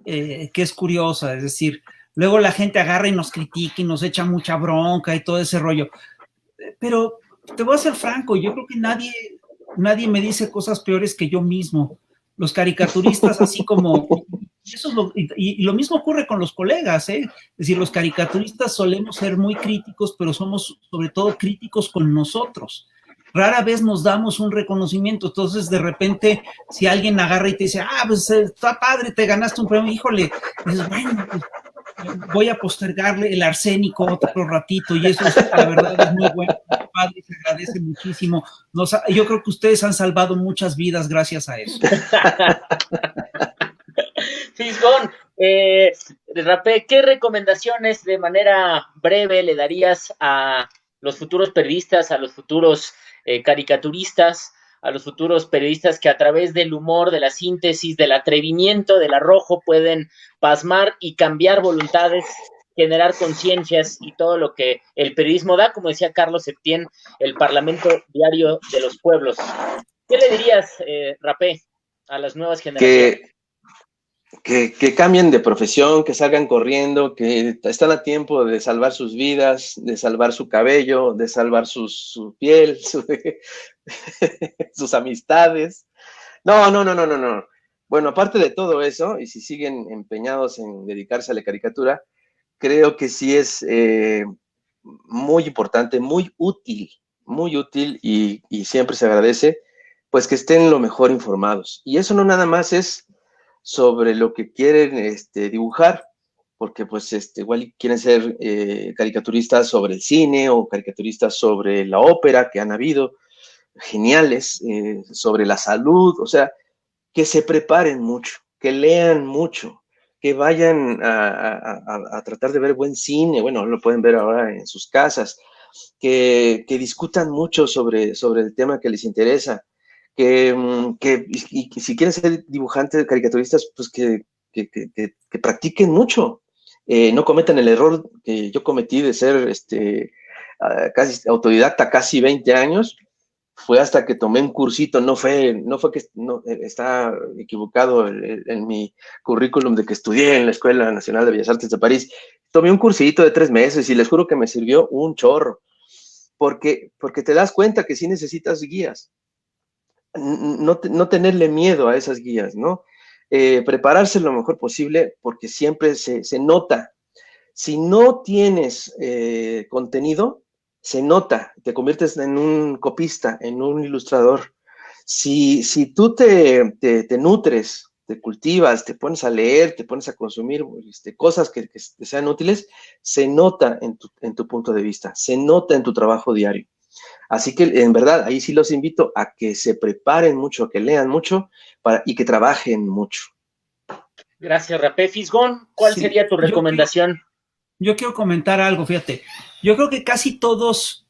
que es curiosa, es decir, luego la gente agarra y nos critica y nos echa mucha bronca y todo ese rollo, pero te voy a ser franco, yo creo que nadie me dice cosas peores que yo mismo. Los caricaturistas, así como, y lo mismo ocurre con los colegas, ¿eh? Es decir, los caricaturistas solemos ser muy críticos, pero somos sobre todo críticos con nosotros. Rara vez nos damos un reconocimiento. Entonces, de repente, si alguien agarra y te dice, pues está padre, te ganaste un premio, híjole, dices, bueno, pues voy a postergarle el arsénico otro ratito, y eso la verdad es muy bueno, muy padre, se agradece muchísimo. Yo creo que ustedes han salvado muchas vidas gracias a eso. Fisgón, Rapé, ¿qué recomendaciones de manera breve le darías a los futuros periodistas, a los futuros caricaturistas, a los futuros periodistas que a través del humor, de la síntesis, del atrevimiento, del arrojo pueden pasmar y cambiar voluntades, generar conciencias y todo lo que el periodismo da, como decía Carlos Septién, el Parlamento Diario de los Pueblos? ¿Qué le dirías, Rapé, a las nuevas generaciones? Que cambien de profesión, que salgan corriendo, que están a tiempo de salvar sus vidas, de salvar su cabello, de salvar su piel, sus amistades. No. Bueno, aparte de todo eso, y si siguen empeñados en dedicarse a la caricatura, creo que sí es muy importante, muy útil y siempre se agradece, pues que estén lo mejor informados. Y eso no nada más es sobre lo que quieren dibujar, porque pues igual quieren ser caricaturistas sobre el cine o caricaturistas sobre la ópera, que han habido, geniales, sobre la salud, o sea, que se preparen mucho, que lean mucho, que vayan a tratar de ver buen cine, bueno, lo pueden ver ahora en sus casas, que discutan mucho sobre el tema que les interesa, que si quieren ser dibujantes, caricaturistas, pues que practiquen mucho, no cometan el error que yo cometí de ser casi autodidacta casi 20 años, fue hasta que tomé un cursito, no fue que está equivocado en mi currículum de que estudié en la Escuela Nacional de Bellas Artes de París, tomé un cursito de 3 meses y les juro que me sirvió un chorro, porque te das cuenta que sí necesitas guías, no tenerle miedo a esas guías, ¿no? Prepararse lo mejor posible porque siempre se nota. Si no tienes contenido, se nota, te conviertes en un copista, en un ilustrador. Si tú te nutres, te cultivas, te pones a leer, te pones a consumir cosas que sean útiles, se nota en tu punto de vista, se nota en tu trabajo diario. Así que, en verdad, ahí sí los invito a que se preparen mucho, a que lean mucho y que trabajen mucho. Gracias, Rapé. Fisgón, ¿cuál sería tu recomendación? Yo quiero comentar algo, fíjate. Yo creo que casi todos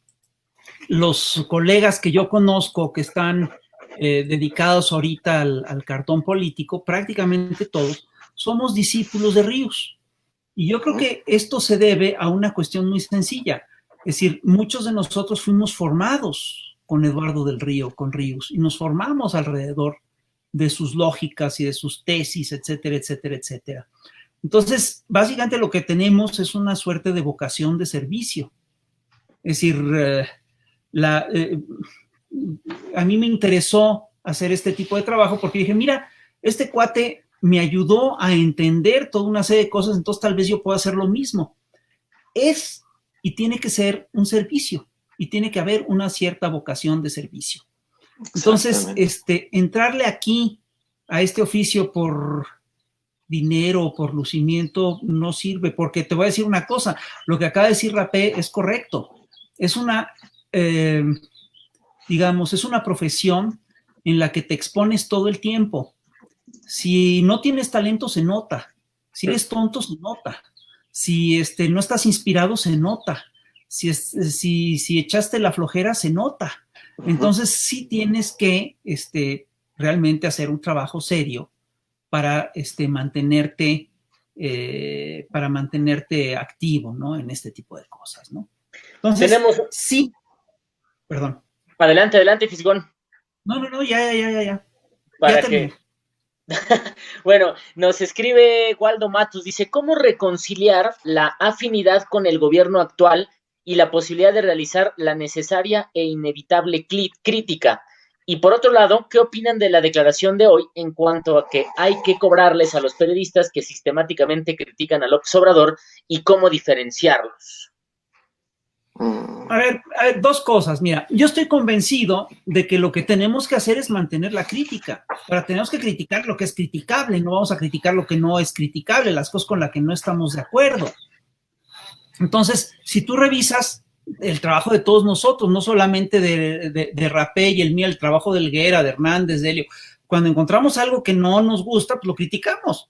los colegas que yo conozco que están dedicados ahorita al cartón político, prácticamente todos, somos discípulos de Ríos. Y yo creo que esto se debe a una cuestión muy sencilla. Es decir, muchos de nosotros fuimos formados con Eduardo del Río, con Ríos, y nos formamos alrededor de sus lógicas y de sus tesis, etcétera, etcétera, etcétera. Entonces, básicamente lo que tenemos es una suerte de vocación de servicio. Es decir, a mí me interesó hacer este tipo de trabajo porque dije, mira, este cuate me ayudó a entender toda una serie de cosas, entonces tal vez yo pueda hacer lo mismo. Es y tiene que ser un servicio y tiene que haber una cierta vocación de servicio. Entonces, entrarle aquí a este oficio por dinero o por lucimiento no sirve, porque te voy a decir una cosa, lo que acaba de decir Rapé es correcto. Es una, digamos, es una profesión en la que te expones todo el tiempo. Si no tienes talento, se nota. Si eres tonto, se nota. Si no estás inspirado, se nota. Si echaste la flojera, se nota. Entonces, sí tienes que realmente hacer un trabajo serio para mantenerte activo, ¿no? En este tipo de cosas, ¿no? Entonces, sí, perdón. Adelante, Fisgón. No, ya. Para que... Bueno, nos escribe Waldo Matus, dice, ¿cómo reconciliar la afinidad con el gobierno actual y la posibilidad de realizar la necesaria e inevitable crítica? Y por otro lado, ¿qué opinan de la declaración de hoy en cuanto a que hay que cobrarles a los periodistas que sistemáticamente critican a López Obrador y cómo diferenciarlos? A ver, dos cosas. Mira, yo estoy convencido de que lo que tenemos que hacer es mantener la crítica. Ahora, tenemos que criticar lo que es criticable, no vamos a criticar lo que no es criticable, las cosas con las que no estamos de acuerdo. Entonces, si tú revisas el trabajo de todos nosotros, no solamente de Rapé y el mío, el trabajo de Helguera, de Hernández, de Helio, cuando encontramos algo que no nos gusta, pues lo criticamos.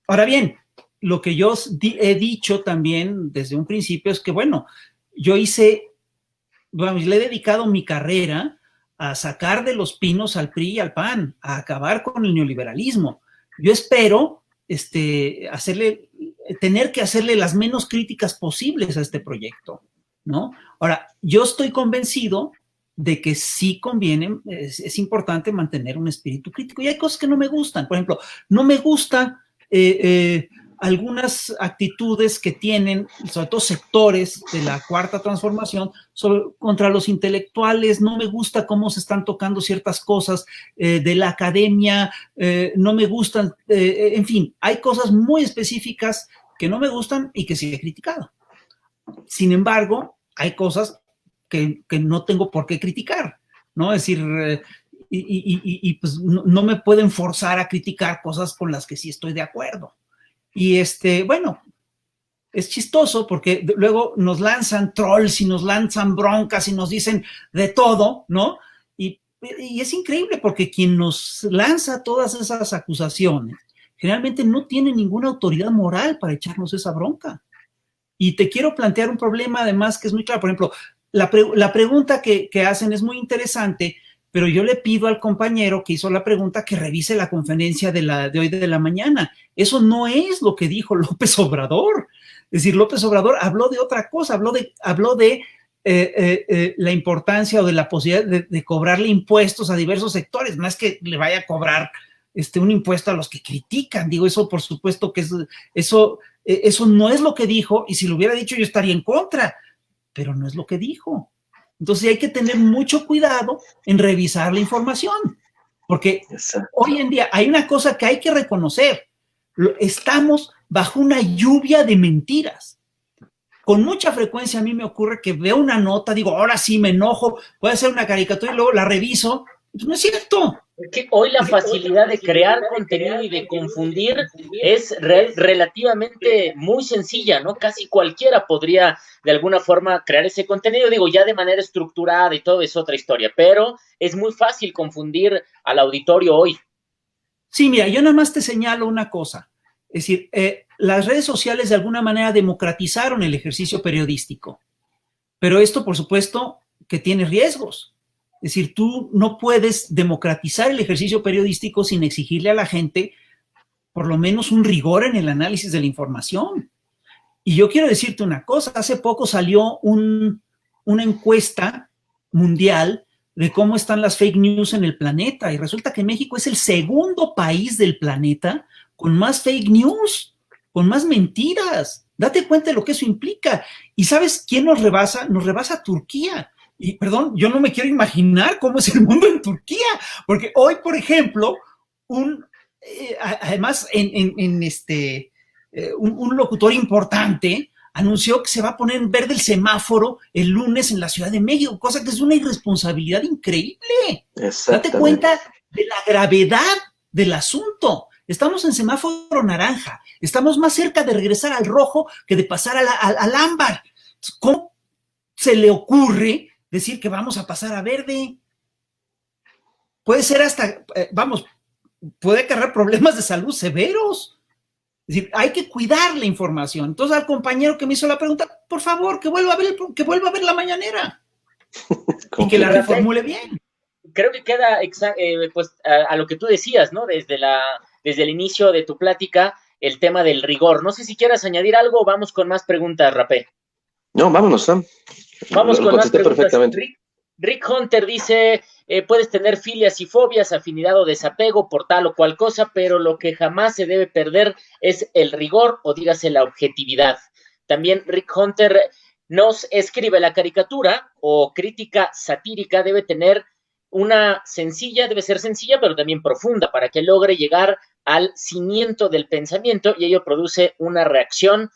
Ahora bien, lo que yo he dicho también desde un principio es que, bueno, yo le he dedicado mi carrera a sacar de los pinos al PRI y al PAN, a acabar con el neoliberalismo. Yo espero tener que hacerle las menos críticas posibles a este proyecto, ¿no? Ahora, yo estoy convencido de que sí conviene, es importante mantener un espíritu crítico. Y hay cosas que no me gustan. Por ejemplo, no me gusta algunas actitudes que tienen, sobre todo sectores de la Cuarta Transformación, contra los intelectuales. No me gusta cómo se están tocando ciertas cosas de la academia, no me gustan, en fin, hay cosas muy específicas que no me gustan y que sí he criticado. Sin embargo, hay cosas que no tengo por qué criticar, ¿no? Es decir, pues no me pueden forzar a criticar cosas con las que sí estoy de acuerdo. Y bueno, es chistoso porque luego nos lanzan trolls y nos lanzan broncas y nos dicen de todo, ¿no? Y es increíble porque quien nos lanza todas esas acusaciones generalmente no tiene ninguna autoridad moral para echarnos esa bronca. Y te quiero plantear un problema además que es muy claro. Por ejemplo, la pregunta que hacen es muy interesante, pero yo le pido al compañero que hizo la pregunta que revise la conferencia de hoy de la mañana. Eso no es lo que dijo López Obrador. Es decir, López Obrador habló de otra cosa, habló de la importancia o de la posibilidad de cobrarle impuestos a diversos sectores. No es que le vaya a cobrar un impuesto a los que critican. Digo, eso por supuesto que eso no es lo que dijo, y si lo hubiera dicho yo estaría en contra, pero no es lo que dijo. Entonces hay que tener mucho cuidado en revisar la información, porque hoy en día hay una cosa que hay que reconocer: estamos bajo una lluvia de mentiras. Con mucha frecuencia a mí me ocurre que veo una nota, digo, ahora sí me enojo, voy a hacer una caricatura y luego la reviso. No es cierto. Es que hoy la facilidad de crear contenido y de confundir es relativamente muy sencilla, ¿no? Casi cualquiera podría de alguna forma crear ese contenido, digo, ya de manera estructurada y todo es otra historia, pero es muy fácil confundir al auditorio hoy. Sí, mira, yo nada más te señalo una cosa. Es decir, las redes sociales de alguna manera democratizaron el ejercicio periodístico, pero esto, por supuesto, que tiene riesgos. Es decir, tú no puedes democratizar el ejercicio periodístico sin exigirle a la gente por lo menos un rigor en el análisis de la información. Y yo quiero decirte una cosa: hace poco salió una encuesta mundial de cómo están las fake news en el planeta, y resulta que México es el segundo país del planeta con más fake news, con más mentiras. Date cuenta de lo que eso implica. ¿Y sabes quién nos rebasa? Nos rebasa Turquía. Y perdón, yo no me quiero imaginar cómo es el mundo en Turquía, porque hoy, por ejemplo, además un locutor importante anunció que se va a poner en verde el semáforo el lunes en la Ciudad de México, cosa que es una irresponsabilidad increíble. Date cuenta de la gravedad del asunto. Estamos en semáforo naranja, estamos más cerca de regresar al rojo que de pasar al ámbar. ¿Cómo se le ocurre decir que vamos a pasar a verde? Puede ser hasta, puede acarrear problemas de salud severos. Es decir, hay que cuidar la información. Entonces, al compañero que me hizo la pregunta, por favor, que vuelva a ver la mañanera y que la reformule bien. creo que queda pues a lo que tú decías, ¿no? Desde el inicio de tu plática, el tema del rigor. No sé si quieras añadir algo o vamos con más preguntas, Rapé. No, vámonos, Sam. Vamos con más preguntas. Perfectamente. Rick Hunter dice, puedes tener filias y fobias, afinidad o desapego por tal o cual cosa, pero lo que jamás se debe perder es el rigor o dígase la objetividad. También Rick Hunter nos escribe: la caricatura o crítica satírica debe ser sencilla, pero también profunda, para que logre llegar al cimiento del pensamiento y ello produce una reacción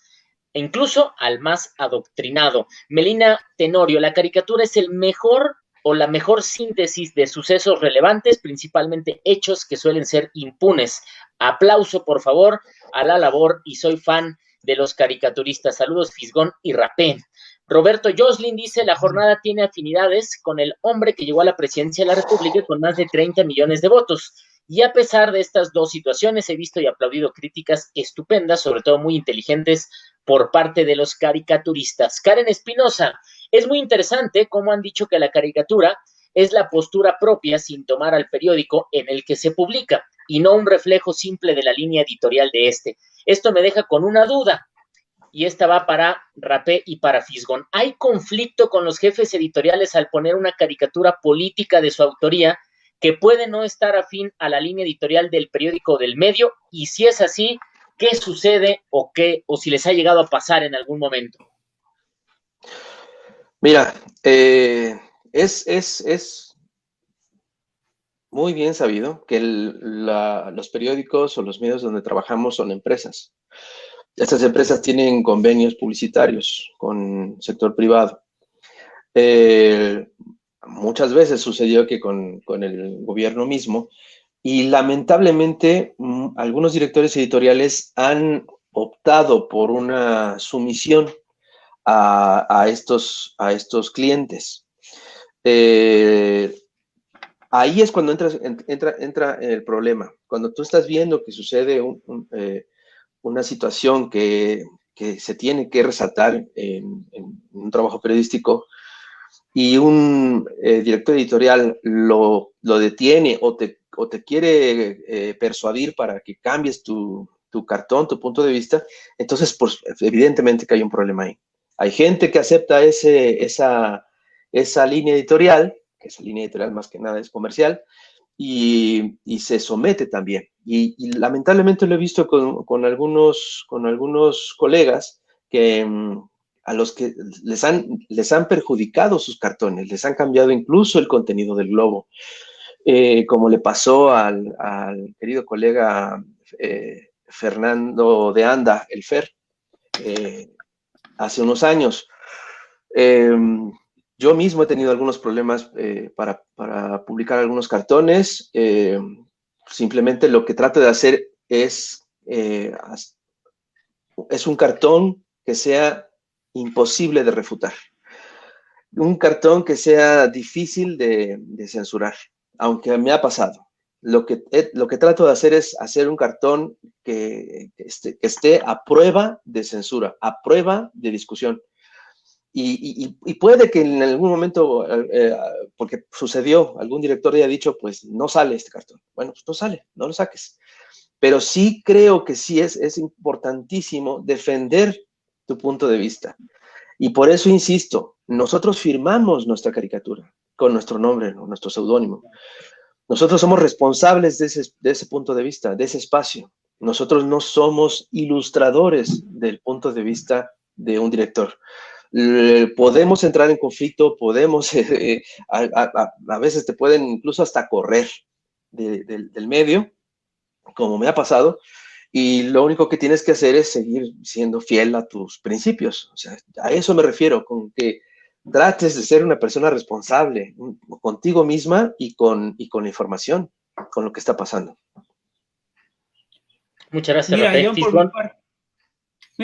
incluso al más adoctrinado. Melina Tenorio: la caricatura es el mejor o la mejor síntesis de sucesos relevantes, principalmente hechos que suelen ser impunes. Aplauso, por favor, a la labor y soy fan de los caricaturistas. Saludos, Fisgón y Rapé. Roberto Joslin dice: la jornada tiene afinidades con el hombre que llegó a la presidencia de la República con más de 30 millones de votos. Y a pesar de estas dos situaciones, he visto y aplaudido críticas estupendas, sobre todo muy inteligentes, por parte de los caricaturistas. Karen Espinosa: es muy interesante cómo han dicho que la caricatura es la postura propia sin tomar al periódico en el que se publica y no un reflejo simple de la línea editorial de este. Esto me deja con una duda, y esta va para Rapé y para Fisgón. ¿Hay conflicto con los jefes editoriales al poner una caricatura política de su autoría que puede no estar afín a la línea editorial del periódico o del medio? Y si es así, ¿qué sucede o si les ha llegado a pasar en algún momento? Mira, es muy bien sabido que los periódicos o los medios donde trabajamos son empresas. Estas empresas tienen convenios publicitarios con el sector privado. Muchas veces sucedió que con el gobierno mismo, y lamentablemente algunos directores editoriales han optado por una sumisión a estos clientes. Ahí es cuando entra el problema. Cuando tú estás viendo que sucede una situación que se tiene que resaltar en un trabajo periodístico y un director editorial lo detiene o te quiere persuadir para que cambies tu cartón, tu punto de vista, entonces pues evidentemente que hay un problema ahí. Hay gente que acepta esa línea editorial, que esa línea editorial más que nada es comercial, y se somete también. Y lamentablemente lo he visto con algunos colegas que a los que les han perjudicado sus cartones, les han cambiado incluso el contenido del globo, como le pasó al querido colega Fernando de Anda, el Fer, hace unos años. Yo mismo he tenido algunos problemas para publicar algunos cartones. Simplemente lo que trato de hacer es un cartón que sea imposible de refutar. Un cartón que sea difícil de censurar, aunque me ha pasado. Lo que trato de hacer es hacer un cartón que esté a prueba de censura, a prueba de discusión. Y puede que en algún momento, porque sucedió, algún director haya dicho, pues no sale este cartón. Bueno, pues no sale, no lo saques. Pero sí creo que sí es importantísimo defender tu punto de vista. Y por eso insisto, nosotros firmamos nuestra caricatura con nuestro nombre, ¿no? Nuestro seudónimo. Nosotros somos responsables de ese punto de vista, de ese espacio. Nosotros no somos ilustradores del punto de vista de un director. Podemos entrar en conflicto, podemos, a veces te pueden incluso hasta correr del medio, como me ha pasado, y lo único que tienes que hacer es seguir siendo fiel a tus principios. O sea, a eso me refiero, con que trates de ser una persona responsable contigo misma y con la información, con lo que está pasando. Muchas gracias, Mira, Rafael.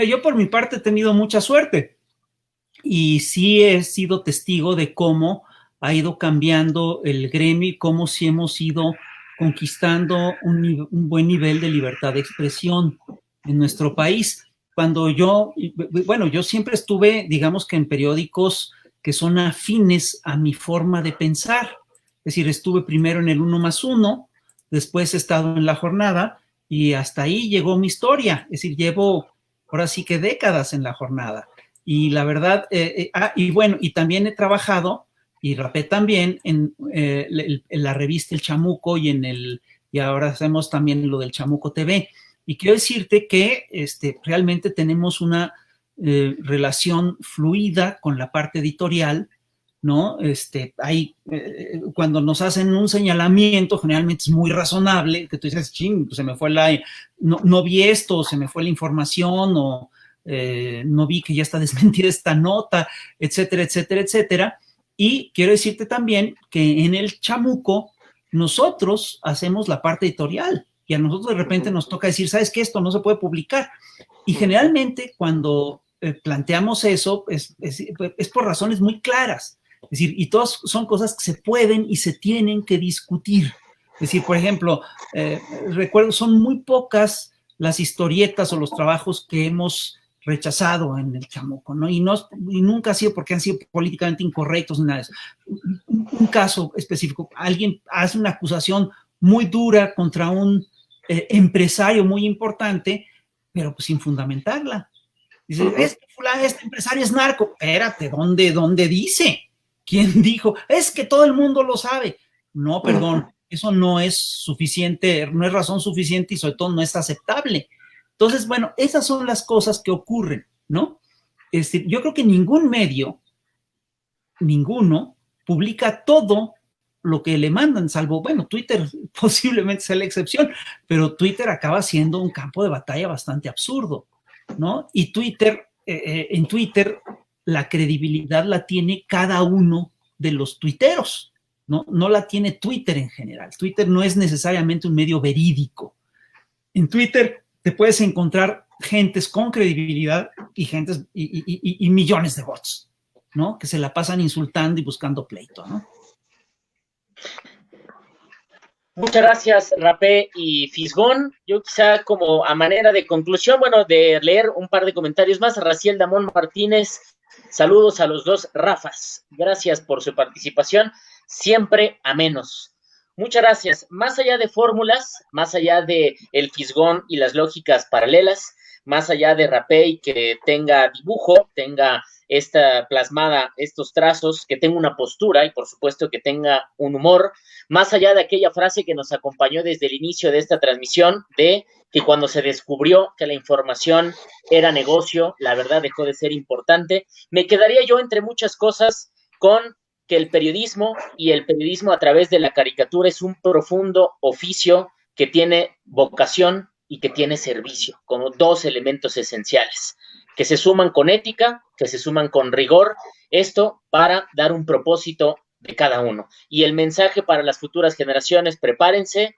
yo por mi parte he tenido mucha suerte y sí he sido testigo de cómo ha ido cambiando el gremio y cómo sí hemos ido conquistando un buen nivel de libertad de expresión en nuestro país. Cuando yo siempre estuve, digamos que en periódicos que son afines a mi forma de pensar. Es decir, estuve primero en el 1+1, después he estado en La Jornada y hasta ahí llegó mi historia. Es decir, llevo ahora sí que décadas en La Jornada. Y la verdad, y bueno, y también he trabajado, y rapé también en la revista El Chamuco y ahora hacemos también lo del Chamuco TV. Y quiero decirte que realmente tenemos una relación fluida con la parte editorial, ¿no? Cuando nos hacen un señalamiento, generalmente es muy razonable, que tú dices, ching, pues se me fue no vi esto, se me fue la información, o no vi que ya está desmentida esta nota, etcétera, etcétera, etcétera. Y quiero decirte también que en el Chamuco nosotros hacemos la parte editorial y a nosotros de repente nos toca decir, ¿sabes qué? Esto no se puede publicar. Y generalmente cuando planteamos eso es por razones muy claras. Es decir, y todas son cosas que se pueden y se tienen que discutir. Es decir, por ejemplo, recuerdo, son muy pocas las historietas o los trabajos que hemos rechazado en el Chamuco, ¿no? Y nunca ha sido porque han sido políticamente incorrectos ni nada de eso. Un caso específico, alguien hace una acusación muy dura contra un empresario muy importante, pero pues sin fundamentarla. Dice, este empresario es narco. Espérate, ¿dónde dice? ¿Quién dijo? Es que todo el mundo lo sabe. No, perdón, eso no es suficiente, no es razón suficiente y sobre todo no es aceptable. Entonces, bueno, esas son las cosas que ocurren, ¿no? Yo creo que ningún medio, ninguno, publica todo lo que le mandan, salvo, bueno, Twitter posiblemente sea la excepción, pero Twitter acaba siendo un campo de batalla bastante absurdo, ¿no? Y en Twitter, la credibilidad la tiene cada uno de los tuiteros, ¿no? No la tiene Twitter en general. Twitter no es necesariamente un medio verídico. En Twitter te puedes encontrar gentes con credibilidad y millones de bots, ¿no? Que se la pasan insultando y buscando pleito, ¿no? Muchas gracias, Rapé y Fisgón. Yo quizá como a manera de conclusión, bueno, de leer un par de comentarios más. Raciel Damón Martínez, saludos a los dos Rafas. Gracias por su participación, siempre a menos. Muchas gracias. Más allá de fórmulas, más allá de el Fisgón y las lógicas paralelas, más allá de Rapé que tenga dibujo, tenga plasmada estos trazos, que tenga una postura y por supuesto que tenga un humor, más allá de aquella frase que nos acompañó desde el inicio de esta transmisión, de que cuando se descubrió que la información era negocio, la verdad dejó de ser importante, me quedaría yo entre muchas cosas con que el periodismo y el periodismo a través de la caricatura es un profundo oficio que tiene vocación y que tiene servicio, como dos elementos esenciales, que se suman con ética, que se suman con rigor, esto para dar un propósito de cada uno. Y el mensaje para las futuras generaciones, prepárense,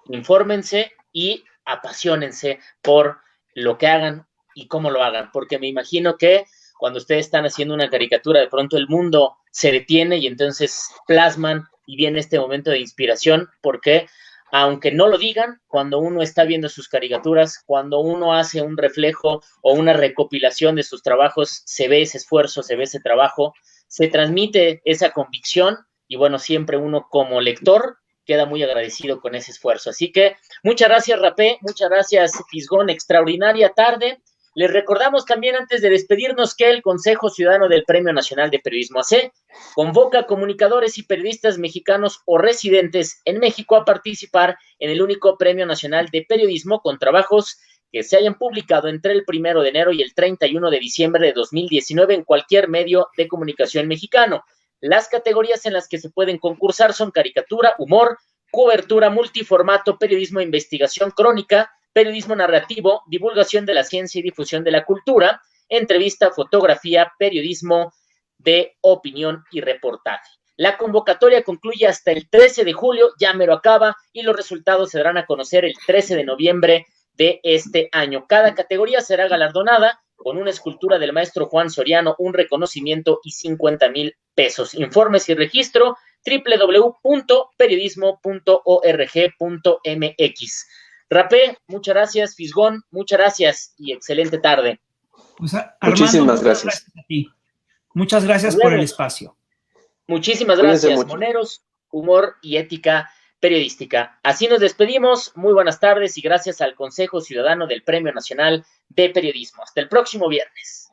infórmense y apasionense por lo que hagan y cómo lo hagan, porque me imagino que cuando ustedes están haciendo una caricatura, de pronto el mundo se detiene y entonces plasman y viene este momento de inspiración, porque aunque no lo digan, cuando uno está viendo sus caricaturas, cuando uno hace un reflejo o una recopilación de sus trabajos, se ve ese esfuerzo, se ve ese trabajo, se transmite esa convicción y bueno, siempre uno como lector queda muy agradecido con ese esfuerzo. Así que muchas gracias, Rapé, muchas gracias, Fisgón, extraordinaria tarde. Les recordamos también antes de despedirnos que el Consejo Ciudadano del Premio Nacional de Periodismo AC convoca a comunicadores y periodistas mexicanos o residentes en México a participar en el único Premio Nacional de Periodismo con trabajos que se hayan publicado entre el 1 de enero y el 31 de diciembre de 2019 en cualquier medio de comunicación mexicano. Las categorías en las que se pueden concursar son caricatura, humor, cobertura multiformato, periodismo de investigación, crónica, periodismo narrativo, divulgación de la ciencia y difusión de la cultura, entrevista, fotografía, periodismo de opinión y reportaje. La convocatoria concluye hasta el 13 de julio, ya me lo acaba, y los resultados se darán a conocer el 13 de noviembre de este año. Cada categoría será galardonada con una escultura del maestro Juan Soriano, un reconocimiento y 50,000 pesos. Informes y registro www.periodismo.org.mx. Rapé, muchas gracias. Fisgón, muchas gracias y excelente tarde. Pues, Armando, muchísimas gracias. A ti. Muchas gracias por el espacio. Muchísimas gracias, Moneros. humor y ética periodística. Así nos despedimos. Muy buenas tardes y gracias al Consejo Ciudadano del Premio Nacional de Periodismo. Hasta el próximo viernes.